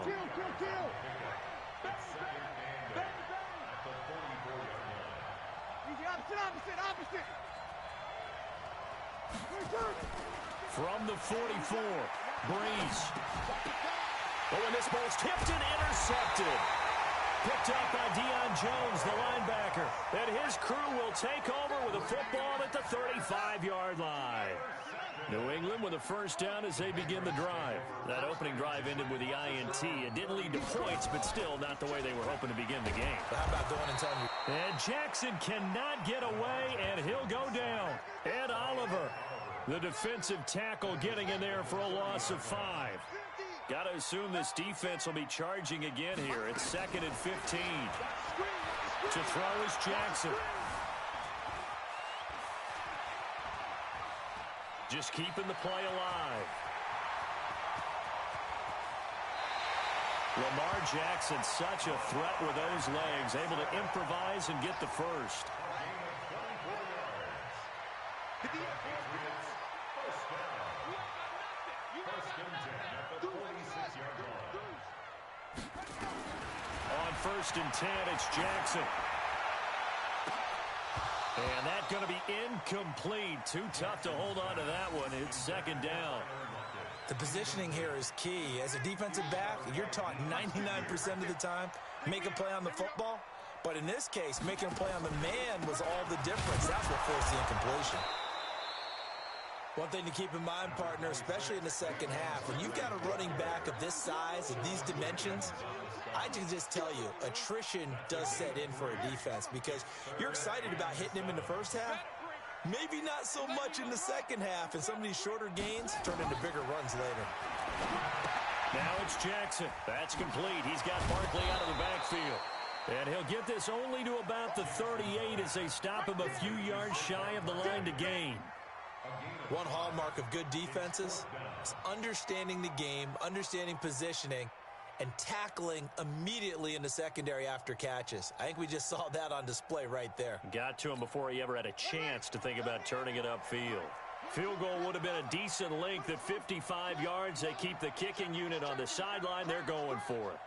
Speaker 8: Opposite.
Speaker 5: From the 44, Breeze. Oh, and this ball's tipped and intercepted. Picked up by Deion Jones, the linebacker. And his crew will take over with a football at the 35-yard line. New England with a first down as they begin the drive. That opening drive ended with the INT. It didn't lead to points, but still not the way they were hoping to begin the game.
Speaker 6: But how about going and telling you?
Speaker 5: And Jackson cannot get away, and he'll go down. Ed Oliver, the defensive tackle, getting in there for a loss of 5. Got to assume this defense will be charging again here. It's 2nd and 15. To throw is Jackson. Just keeping the play alive. Lamar Jackson, such a threat with those legs, able to improvise and get the first. On 1st and 10, it's Jackson. And that's going to be incomplete. Too tough to hold on to that one. It's second down.
Speaker 6: The positioning here is key. As a defensive back, you're taught 99% of the time, make a play on the football. But in this case, making a play on the man was all the difference. That's what forced the incompletion. One thing to keep in mind, partner, especially in the second half, when you've got a running back of this size, of these dimensions, I can just tell you, attrition does set in for a defense because you're excited about hitting him in the first half. Maybe not so much in the second half, and some of these shorter gains turn into bigger runs later.
Speaker 5: Now it's Jackson. That's complete. He's got Barkley out of the backfield. And he'll get this only to about the 38 as they stop him a few yards shy of the line to gain.
Speaker 6: One hallmark of good defenses is understanding the game, understanding positioning, and tackling immediately in the secondary after catches. I think we just saw that on display right there.
Speaker 5: Got to him before he ever had a chance to think about turning it upfield. Field goal would have been a decent length at 55 yards. They keep the kicking unit on the sideline. They're going for it.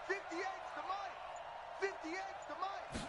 Speaker 8: 58's the mic. 58's the mic.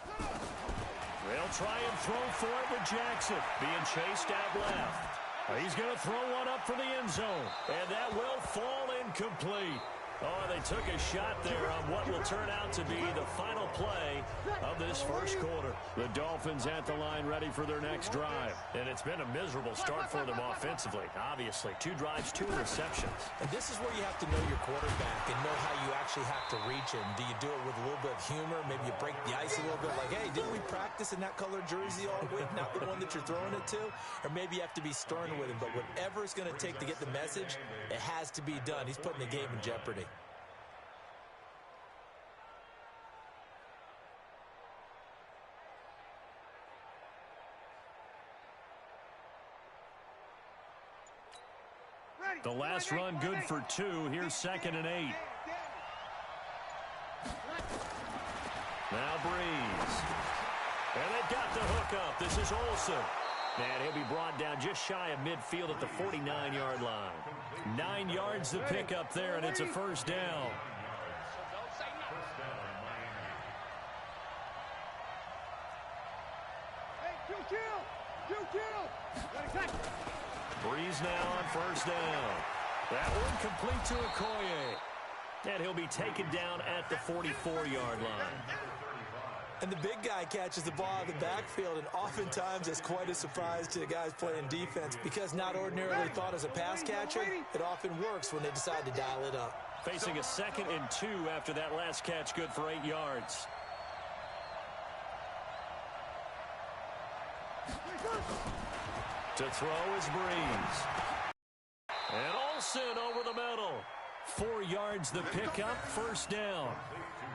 Speaker 5: They'll try and throw for it with Jackson. Being chased out left. He's going to throw one up for the end zone. And that will fall incomplete. Oh, they took a shot there on what will turn out to be the final play of this first quarter. The Dolphins at the line ready for their next drive. And it's been a miserable start for them offensively. Obviously, 2 drives, 2 receptions.
Speaker 6: And this is where you have to know your quarterback and know how you actually have to reach him. Do you do it with a little bit of humor? Maybe you break the ice a little bit like, hey, didn't we practice in that colored jersey all week, not the one that you're throwing it to? Or maybe you have to be stern with him. But whatever it's going to take to get the message, it has to be done. He's putting the game in jeopardy.
Speaker 5: The last run good for 2. Here's 2nd and 8. Now Breeze. And they got the hook up. This is Olsen. And he'll be brought down just shy of midfield at the 49-yard line. 9 yards to pick up there, and it's a first down. Breeze now on first down. That one complete to Okoye. And he'll be taken down at the 44-yard line.
Speaker 6: And the big guy catches the ball out of the backfield, and oftentimes it's quite a surprise to the guys playing defense because not ordinarily thought as a pass catcher, it often works when they decide to dial it up.
Speaker 5: Facing a 2nd and 2 after that last catch, good for 8 yards. To throw is Breeze. And Olsen over the middle. 4 yards the pickup, first down.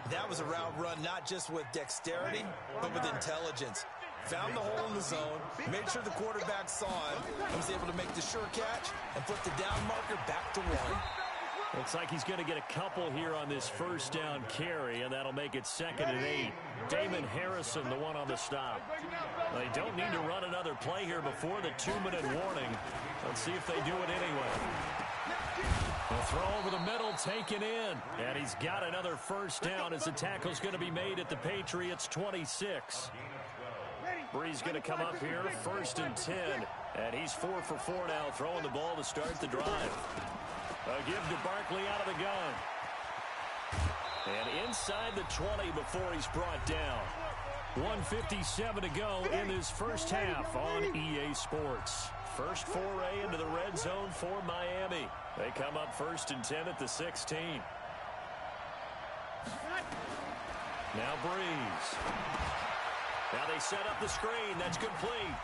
Speaker 6: That was a route run not just with dexterity, but with intelligence. Found the hole in the zone, made sure the quarterback saw him, and was able to make the sure catch and flip the down marker back to 1.
Speaker 5: Looks like he's going to get a couple here on this first down carry, and that'll make it 2nd and 8. Damon Harrison, the one on the stop. They don't need to run another play here before the 2-minute warning. Let's see if they do it anyway. A throw over the middle, taken in. And he's got another first down as the tackle's going to be made at the Patriots' 26. Breeze going to come up here, 1st and 10. And he's 4 for 4 now, throwing the ball to start the drive. A give to Barkley out of the gun. And inside the 20 before he's brought down. 1:57 to go in this first half on EA Sports. First foray into the red zone for Miami. They come up 1st and 10 at the 16. Now Breeze. Now they set up the screen. That's complete.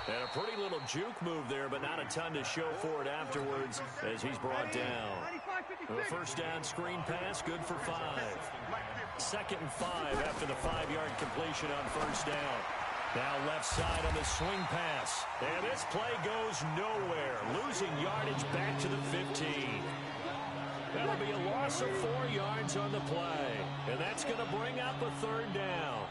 Speaker 5: And a pretty little juke move there, but not a ton to show for it afterwards as he's brought down. A first down screen pass, good for 5. 2nd and 5 after the 5-yard completion on first down. Now left side on the swing pass. And this play goes nowhere. Losing yardage back to the 15. That'll be a loss of 4 yards on the play. And that's going to bring up a 3rd down.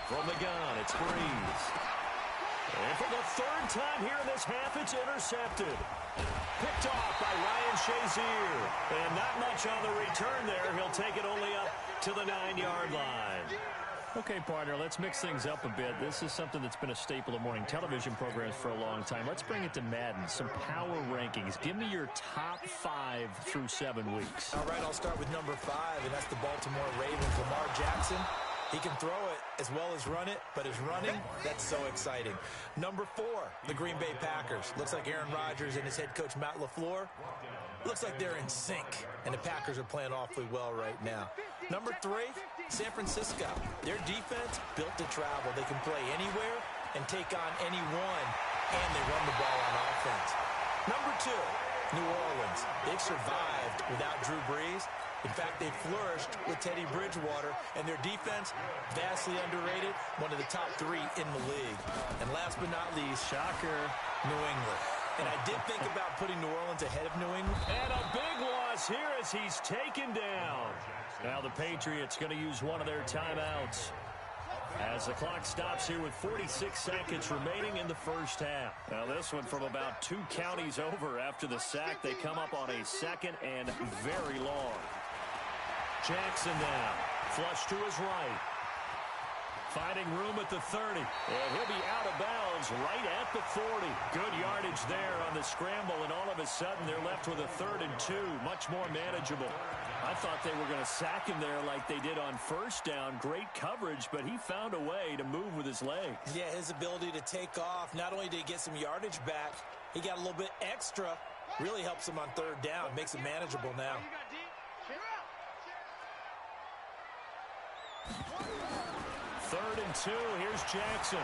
Speaker 5: From the gun, it's Breeze. And for the 3rd time here in this half, it's intercepted. Picked off by Ryan Shazier. And not much on the return there. He'll take it only up to the 9-yard line.
Speaker 9: Okay, partner, let's mix things up a bit. This is something that's been a staple of morning television programs for a long time. Let's bring it to Madden, some power rankings. Give me your top 5 through 7 weeks.
Speaker 6: All right, I'll start with number 5, and that's the Baltimore Ravens. Lamar Jackson. He can throw it as well as run it, but his running, that's so exciting. Number 4, the Green Bay Packers. Looks like Aaron Rodgers and his head coach, Matt LaFleur, looks like they're in sync, and the Packers are playing awfully well right now. Number 3, San Francisco. Their defense built to travel. They can play anywhere and take on anyone, and they run the ball on offense. Number 2, New Orleans. They've survived without Drew Brees. In fact, they've flourished with Teddy Bridgewater, and their defense, vastly underrated, one of the top 3 in the league. And last but not least, shocker, New England. And I did think about putting New Orleans ahead of New England.
Speaker 5: And a big loss here as he's taken down. Now the Patriots going to use one of their timeouts as the clock stops here with 46 seconds remaining in the first half. Now this one from about 2 counties over after the sack. They come up on a 2nd and very long. Jackson now, flush to his right. Finding room at the 30. And he'll be out of bounds right at the 40. Good yardage there on the scramble, and all of a sudden they're left with a 3rd and 2. Much more manageable. I thought they were going to sack him there like they did on first down. Great coverage, but he found a way to move with his legs.
Speaker 6: Yeah, his ability to take off, not only did he get some yardage back, he got a little bit extra. Really helps him on 3rd down. Makes it manageable now.
Speaker 5: 3rd and 2. Here's Jackson.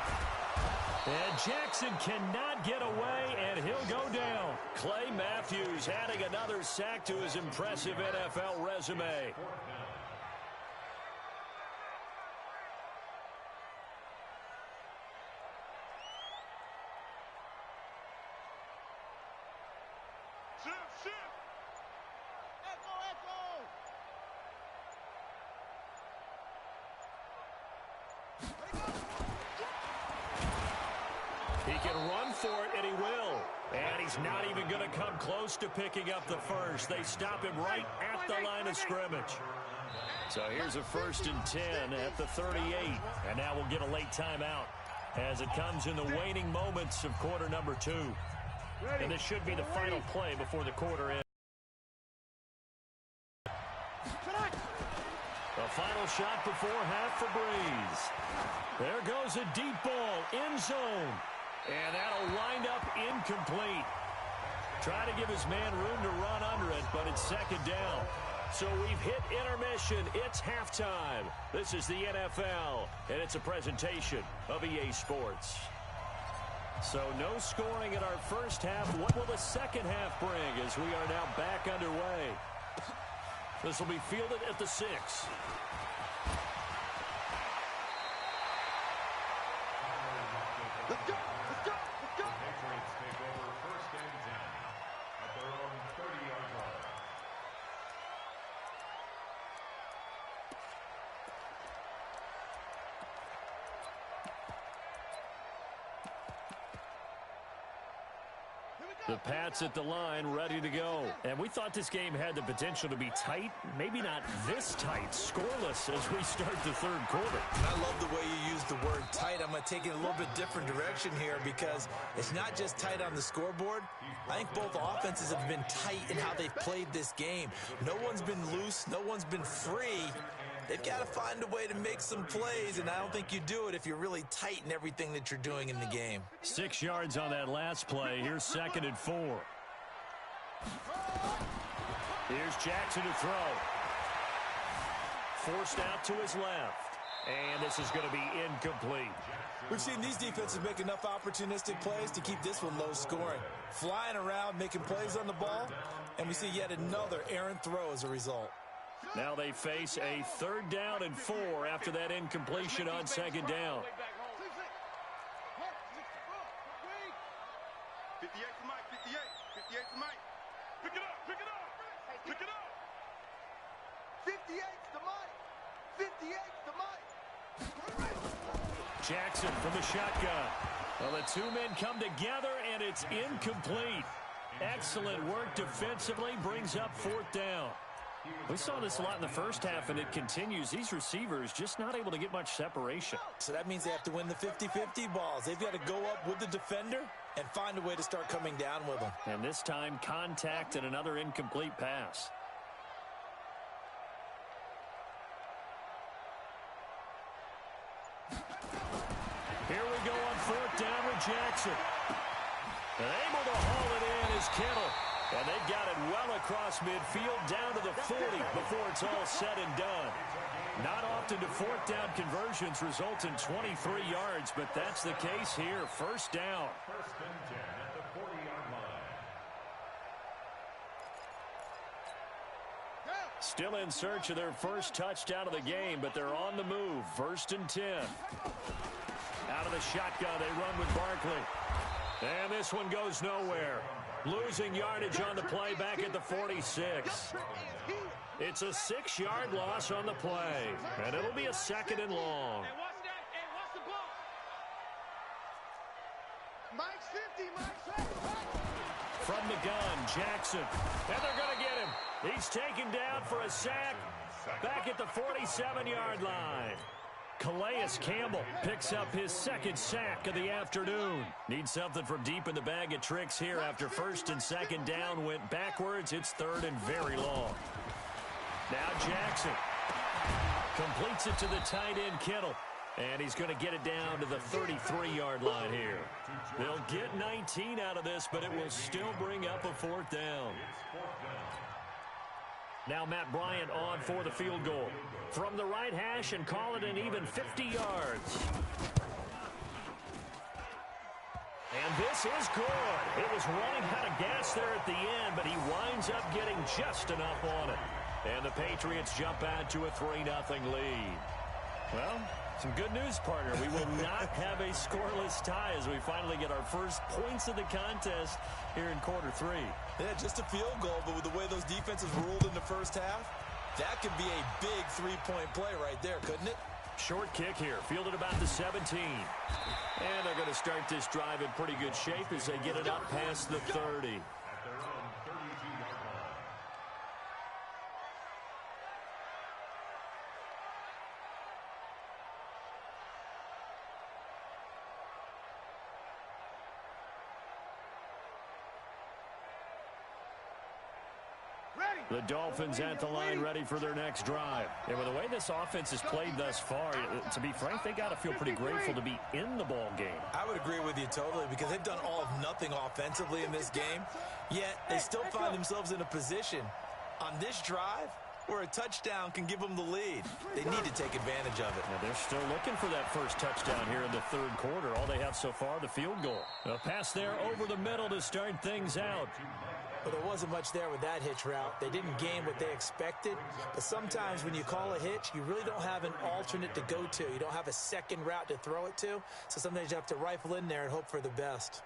Speaker 5: And Jackson cannot get away, and he'll go down. Clay Matthews adding another sack to his impressive NFL resume. can run for it, and he will. And he's not even going to come close to picking up the first. They stop him right at the line of scrimmage. So here's a 1st and 10 at the 38. And now we'll get a late timeout as it comes in the waning moments of quarter number 2. And this should be the final play before the quarter ends. The final shot before half for Breeze. There goes a deep ball, end zone. And that'll wind up incomplete. Try to give his man room to run under it, but it's 2nd down. So we've hit intermission. It's halftime. This is the NFL, and it's a presentation of EA Sports. So no scoring in our first half. What will the second half bring as we are now back underway? This will be fielded at the 6.
Speaker 8: Let's go! Let's go! Let's go!
Speaker 7: The Patriots take over 1st and 10 at their own 30-yard line.
Speaker 5: The Pats at the line, ready to go. And we thought this game had the potential to be tight. Maybe not this tight, scoreless as we start the 3rd quarter.
Speaker 6: I love the way you use the word tight. I'm going to take it a little bit different direction here because it's not just tight on the scoreboard. I think both offenses have been tight in how they've played this game. No one's been loose. No one's been free. They've got to find a way to make some plays, and I don't think you do it if you're really tight in everything that you're doing in the game.
Speaker 5: 6 yards on that last play. Here's 2nd and 4. Here's Jackson to throw. Forced out to his left. And this is going to be incomplete.
Speaker 6: We've seen these defenses make enough opportunistic plays to keep this one low scoring. Flying around, making plays on the ball, and we see yet another errant throw as a result.
Speaker 5: Now they face a 3rd down and 4 after that incompletion on 2nd down.
Speaker 8: 58 to Mike, 58. 58 to Mike. Pick it up, pick it up. Pick it up. 58 to Mike. 58 to Mike.
Speaker 5: Jackson from the shotgun. Well, the 2 men come together, and it's incomplete. Excellent work defensively, brings up 4th down. We saw this a lot in the first half, and it continues. These receivers just not able to get much separation.
Speaker 6: So that means they have to win the 50-50 balls. They've got to go up with the defender and find a way to start coming down with them.
Speaker 5: And this time, contact and another incomplete pass. Here we go on 4th down with Jackson. And able to haul it in is Kittle. And they've got it well across midfield down to the 40 before it's all said and done. Not often do 4th down conversions result in 23 yards, but that's the case here. 1st down.
Speaker 7: 1st and 10 at the 40-yard line.
Speaker 5: Still in search of their first touchdown of the game, but they're on the move. 1st and 10. Out of the shotgun, they run with Barkley. And this one goes nowhere. Losing yardage on the play back at the 46. It's a 6-yard loss on the play. And it'll be a 2nd and long.
Speaker 8: Hey, watch that. Hey, watch the ball. Mike's 50, Mike's 50.
Speaker 5: From the gun, Jackson. And they're going to get him. He's taken down for a sack back at the 47-yard line. Calais Campbell picks up his 2nd sack of the afternoon. Needs something from deep in the bag of tricks here after 1st and 2nd down went backwards. It's 3rd and very long. Now Jackson completes it to the tight end Kittle. And he's going to get it down to the 33-yard line here. They'll get 19 out of this, but it will still bring up a 4th down. Now Matt Bryant on for the field goal. From the right hash and call it an even 50 yards. And this is good. It was running out of gas there at the end, but he winds up getting just enough on it. And the Patriots jump out to a 3-0 lead. Well, some good news, partner. We will not have a scoreless tie as we finally get our first points of the contest here in quarter 3.
Speaker 6: Yeah, just a field goal, but with the way those defenses ruled in the first half, that could be a big 3-point play right there, couldn't it?
Speaker 5: Short kick here, fielded about the 17. And they're going to start this drive in pretty good shape as they get it up past the 30. The Dolphins at the line ready for their next drive. And with the way this offense has played thus far, to be frank, they got to feel pretty grateful to be in the ball game.
Speaker 6: I would agree with you totally because they've done all of nothing offensively in this game, yet they still find themselves in a position on this drive where a touchdown can give them the lead. They need to take advantage of it.
Speaker 5: Now they're still looking for that first touchdown here in the third quarter. All they have so far, the field goal. A pass there over the middle to start things out.
Speaker 6: But there wasn't much there with that hitch route. They didn't gain what they expected. But sometimes when you call a hitch, you really don't have an alternate to go to. You don't have a second route to throw it to. So sometimes you have to rifle in there and hope for the best.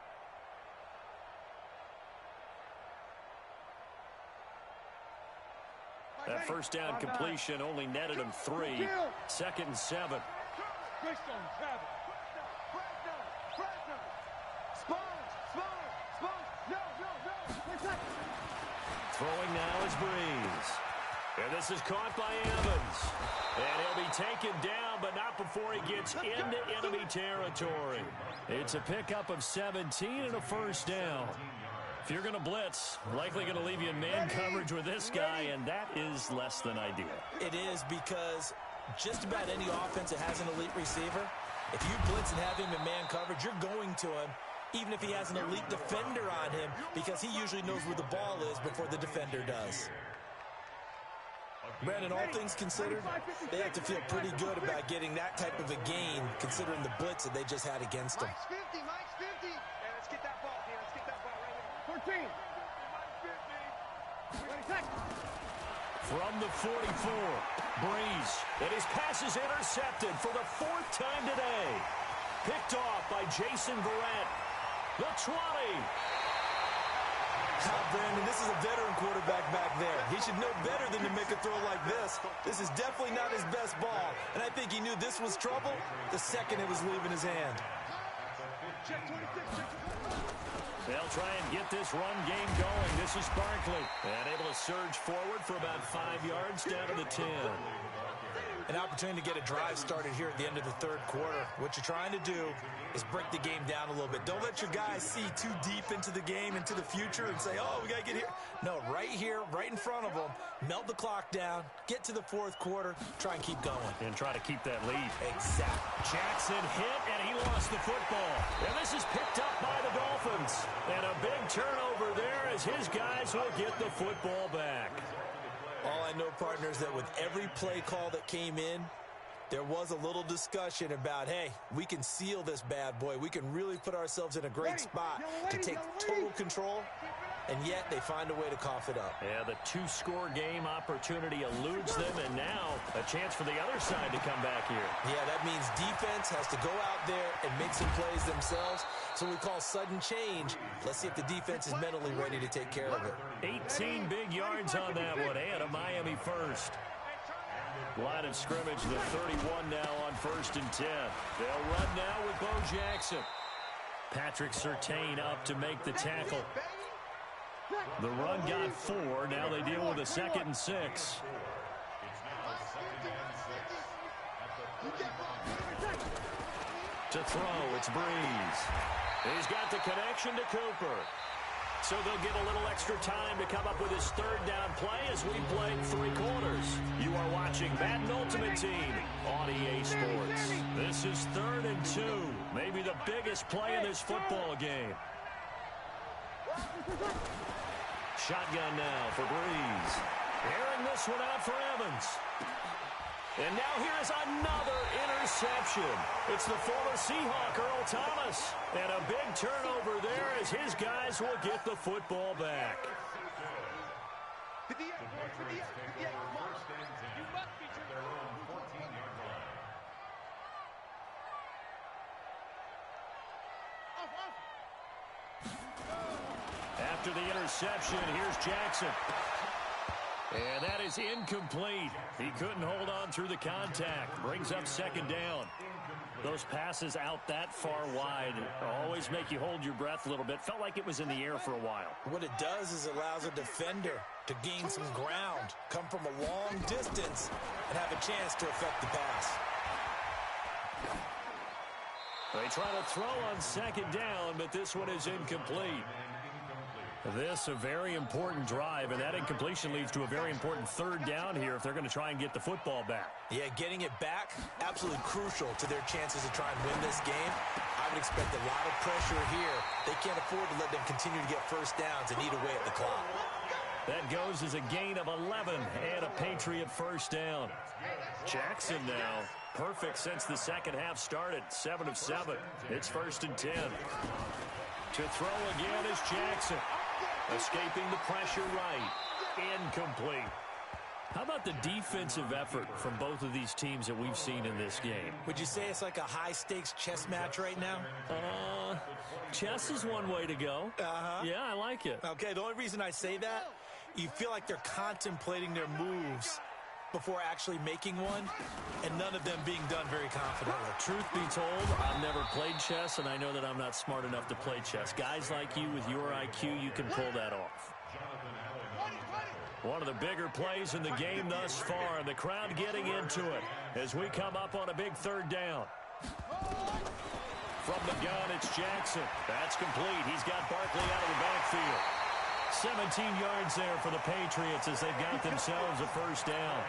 Speaker 5: That first down completion only netted him 3. 2nd and 7. Throwing now is Breeze. And this is caught by Evans. And he'll be taken down, but not before he gets into enemy territory. It's a pickup of 17 and a first down. If you're going to blitz, likely going to leave you in man coverage with this guy, and that is less than ideal.
Speaker 6: It is because just about any offense that has an elite receiver, if you blitz and have him in man coverage, you're going to him, even if he has an elite defender on him, because he usually knows where the ball is before the defender does. Brandon, all things considered, they have to feel pretty good about getting that type of a gain, considering the blitz that they just had against them.
Speaker 8: Mike's 50, Mike's 50. Hey, let's get that ball here. Let's get that ball right here. 14.
Speaker 5: From the 44, Breeze. And his pass is intercepted for the 4th time today. Picked off by Jason Verrett. The 20.
Speaker 6: Brandon, this is a veteran quarterback back there. He should know better than to make a throw like this. This is definitely not his best ball. And I think he knew this was trouble the second it was leaving his hand.
Speaker 5: They'll try and get this run game going. This is Barkley. And able to surge forward for about 5 yards down to the 10.
Speaker 6: An opportunity to get a drive started here at the end of the third quarter. What you're trying to do is break the game down a little bit. Don't let your guys see too deep into the game, into the future, and say, oh, we got to get here. No, right here, right in front of them, melt the clock down, get to the fourth quarter, try and keep going.
Speaker 5: And try to keep that lead.
Speaker 6: Exactly.
Speaker 5: Jackson hit, and he lost the football. And this is picked up by the Dolphins. And a big turnover there as his guys will get the football back.
Speaker 6: All I know, partners, that with every play call that came in, there was a little discussion about, hey, we can seal this bad boy. We can really put ourselves in a great spot to take total control, and yet they find a way to cough it up.
Speaker 5: Yeah, the 2-score game opportunity eludes them, and now a chance for the other side to come back here.
Speaker 6: Yeah, that means defense has to go out there and make some plays themselves. So we call sudden change. Let's see if the defense is mentally ready to take care of it.
Speaker 5: 18 big yards on that one, and a Miami first. Line of scrimmage, the 31 now on 1st and 10. They'll run now with Bo Jackson. Patrick Surtain up to make the tackle. The run got 4. Now they deal with a 2nd and 6. To throw, it's Breeze. He's got the connection to Cooper. So they'll get a little extra time to come up with his 3rd down play as we played 3 quarters. You are watching Madden Ultimate Team on EA Sports. This is 3rd and 2. Maybe the biggest play in this football game. Shotgun now for Breeze. Airing this one out for Evans. And now here's another interception. It's the former Seahawk, Earl Thomas. And a big turnover there as his guys will get the football back. After the interception, here's Jackson.
Speaker 9: And that is incomplete. He couldn't hold on through the contact. Brings up second down. Those passes out that far wide always make you hold your breath a little bit. Felt like it was in the air for a while.
Speaker 6: What it does is it allows a defender to gain some ground, come from a long distance, and have a chance to affect the pass.
Speaker 9: They try to throw on second down, but this one is incomplete. This a very important drive, and that incompletion leads to a very important third down here if they're going to try and get the football back.
Speaker 6: Yeah, getting it back, absolutely crucial to their chances to try and win this game. I would expect a lot of pressure here. They can't afford to let them continue to get first downs and eat away at the clock.
Speaker 9: That goes as a gain of 11 and a Patriot first down. Jackson now, perfect since the second half started, 7 of 7. It's 1st and 10. To throw again is Jackson. Escaping the pressure right. Incomplete. How about the defensive effort from both of these teams that we've seen in this game?
Speaker 6: Would you say it's like a high-stakes chess match right now?
Speaker 9: Chess is one way to go. Yeah, I like it.
Speaker 6: Okay, the only reason I say that, you feel like they're contemplating their moves before actually making one, and none of them being done very confidently.
Speaker 9: Truth be told, I've never played chess, and I know that I'm not smart enough to play chess. Guys like you with your IQ, you can pull that off. One of the bigger plays in the game thus far, and the crowd getting into it as we come up on a big third down. From the gun, it's Jackson. That's complete. He's got Barkley out of the backfield. 17 yards there for the Patriots as they've got themselves a first down.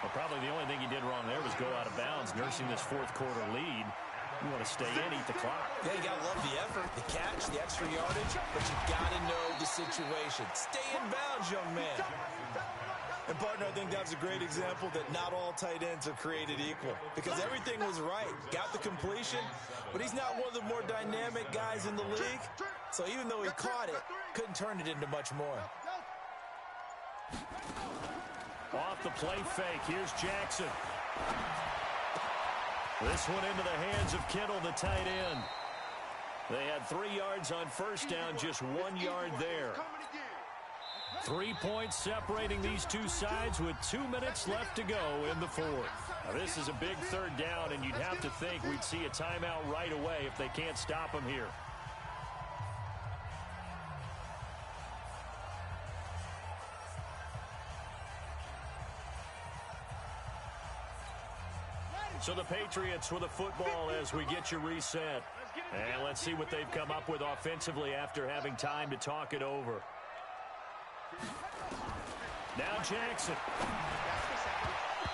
Speaker 9: Well, probably the only thing he did wrong there was go out of bounds, nursing this fourth quarter lead. You want to stay in, eat the clock.
Speaker 6: Yeah, you got to love the effort, the catch, the extra yardage, but you got to know the situation. Stay in bounds, young man. And, partner, I think that's a great example that not all tight ends are created equal because everything was right. Got the completion, but he's not one of the more dynamic guys in the league. So even though he caught it, couldn't turn it into much more.
Speaker 9: Off the play fake, here's Jackson. This one into the hands of Kittle, the tight end. They had 3 yards on first down, just 1 yard there. 3 points separating these two sides with 2 minutes left to go in the fourth. Now, this is a big third down, and you'd have to think we'd see a timeout right away if they can't stop them here. So the Patriots with a football as we get you reset. And let's see what they've come up with offensively after having time to talk it over. Now Jackson.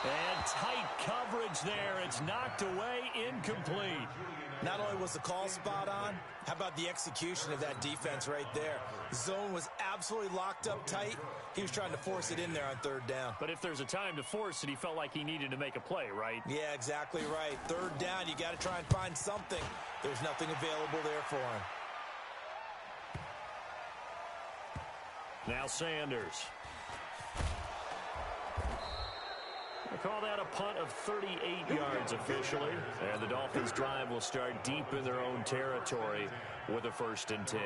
Speaker 9: And tight coverage there. It's knocked away, incomplete.
Speaker 6: Not only was the call spot on, how about the execution of that defense right there? The zone was absolutely locked up tight. He was trying to force it in there on third down.
Speaker 9: But if there's a time to force it, he felt like he needed to make a play, right?
Speaker 6: Yeah, exactly right. Third down, you got to try and find something. There's nothing available there for him.
Speaker 9: Now Sanders. I call that a punt of 38 yards officially. And the Dolphins' drive will start deep in their own territory with a 1st and 10.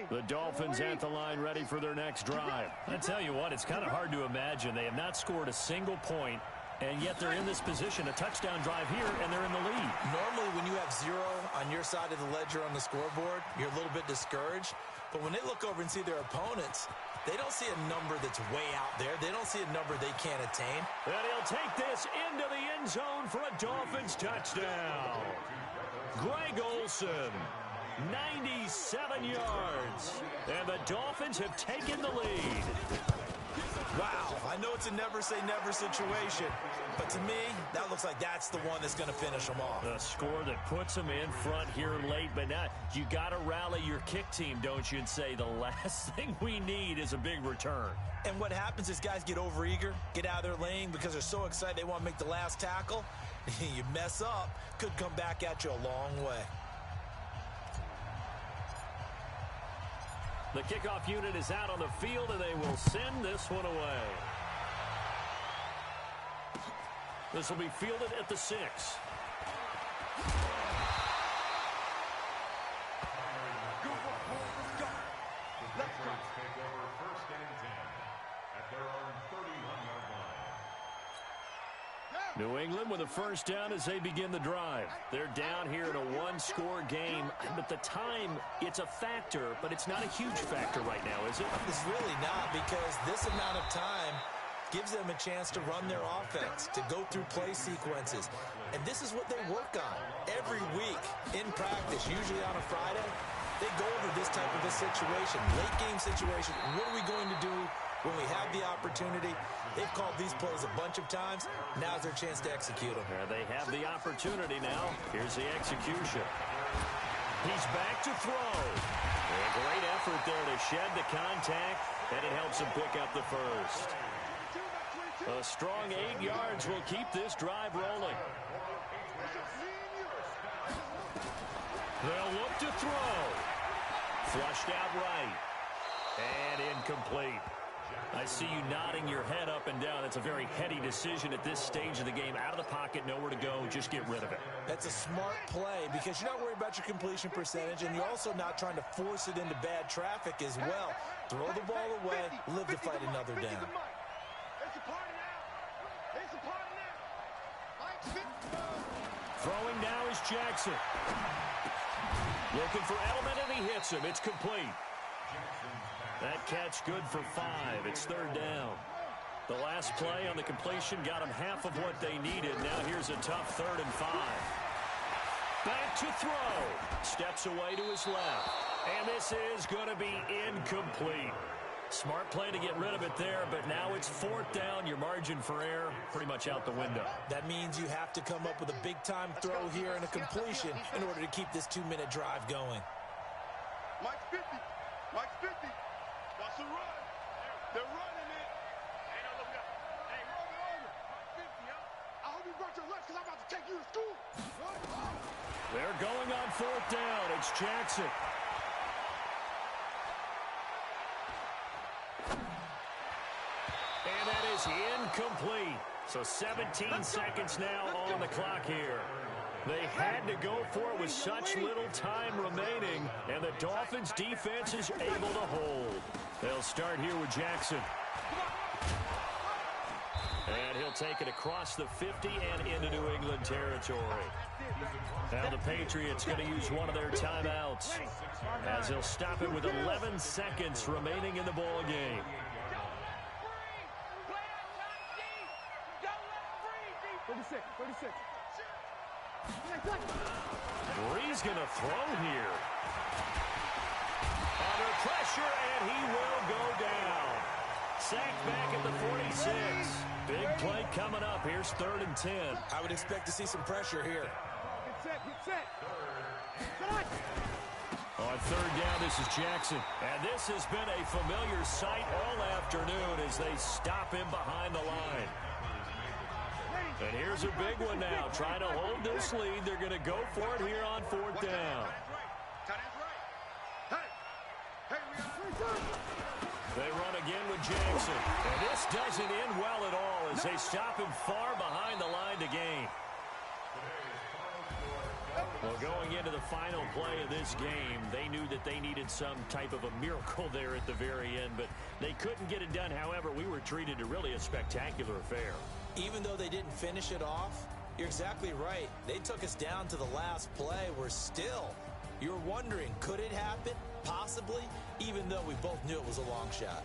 Speaker 9: The Dolphins at the line ready for their next drive. I tell you what, it's kind of hard to imagine. They have not scored a single point, and yet they're in this position, a touchdown drive here, and they're in the lead.
Speaker 6: Normally, when you have 0 on your side of the ledger on the scoreboard, you're a little bit discouraged. But when they look over and see their opponents, they don't see a number that's way out there. They don't see a number they can't attain.
Speaker 9: And he'll take this into the end zone for a Dolphins touchdown. Greg Olsen, 97 yards. And the Dolphins have taken the lead.
Speaker 6: Wow, I know it's a never-say-never situation, but to me, that looks like that's the one that's going to finish them off.
Speaker 9: A score that puts them in front here late, but now you got to rally your kick team, don't you, and say the last thing we need is a big return.
Speaker 6: And what happens is guys get overeager, get out of their lane because they're so excited they want to make the last tackle. You mess up, could come back at you a long way.
Speaker 9: The kickoff unit is out on the field, and they will send this one away. This will be fielded at the 6.
Speaker 5: New England with a first down as they begin the drive. They're down here in a one-score game, but the time, it's a factor, but it's not a huge factor right now, is it?
Speaker 6: It's really not, because this amount of time gives them a chance to run their offense, to go through play sequences. And this is what they work on every week in practice, usually on a Friday. They go over this type of a situation, late game situation. What are we going to do when we have the opportunity? They've called these plays a bunch of times. Now's their chance to execute them.
Speaker 5: They have the opportunity now. Here's the execution. He's back to throw. A great effort there to shed the contact, and it helps him pick up the first. A strong 8 yards will keep this drive rolling. They'll look to throw. Flushed out right. And incomplete. I see you nodding your head up and down. That's a very heady decision at this stage of the game. Out of the pocket, nowhere to go. Just get rid of it.
Speaker 6: That's a smart play because you're not worried about your completion percentage, and you're also not trying to force it into bad traffic as well. Throw the ball away, live to fight another down.
Speaker 5: Throwing now is Jackson. Looking for Edelman, and he hits him. It's complete. That catch good for 5. It's third down. The last play on the completion got them half of what they needed. Now here's a tough 3rd and 5. Back to throw. Steps away to his left. And this is going to be incomplete. Smart play to get rid of it there, but now it's 4th down. Your margin for error pretty much out the window.
Speaker 6: That means you have to come up with a big-time throw here and a completion in order to keep this 2-minute drive going.
Speaker 8: Mike's 50. Mike's 50. That's a run. They're running it. Hey, no, look up. Hey, over. Mike's 50, huh? I hope you brought your lunch because I'm about to take you to school.
Speaker 5: They're going on 4th down. It's Jackson. And that is incomplete. So 17 seconds now on the clock here. They had to go for it with such little time remaining, and the Dolphins' defense is able to hold. They'll start here with Jackson. And he'll take it across the 50 and into New England territory. Now the Patriots going to use one of their timeouts as they'll stop it with 11 seconds remaining in the ball game. Bree's going to throw here. Under pressure, and he will go down. Sacked back at the 46. Big play coming up. Here's 3rd and 10.
Speaker 6: I would expect to see some pressure here.
Speaker 8: Get set.
Speaker 5: On 3rd down, this is Jackson. And this has been a familiar sight all afternoon as they stop him behind the line. And here's a big one now. Trying to hold this lead. They're going to go for it here on 4th down. They run again with Jackson. And this doesn't end well at all as they stop him far behind the line to gain. Well, going into the final play of this game, they knew that they needed some type of a miracle there at the very end, but they couldn't get it done. However, we were treated to really a spectacular affair.
Speaker 6: Even though they didn't finish it off, you're exactly right. They took us down to the last play. We're still, you're wondering, could it happen? Possibly, even though we both knew it was a long shot.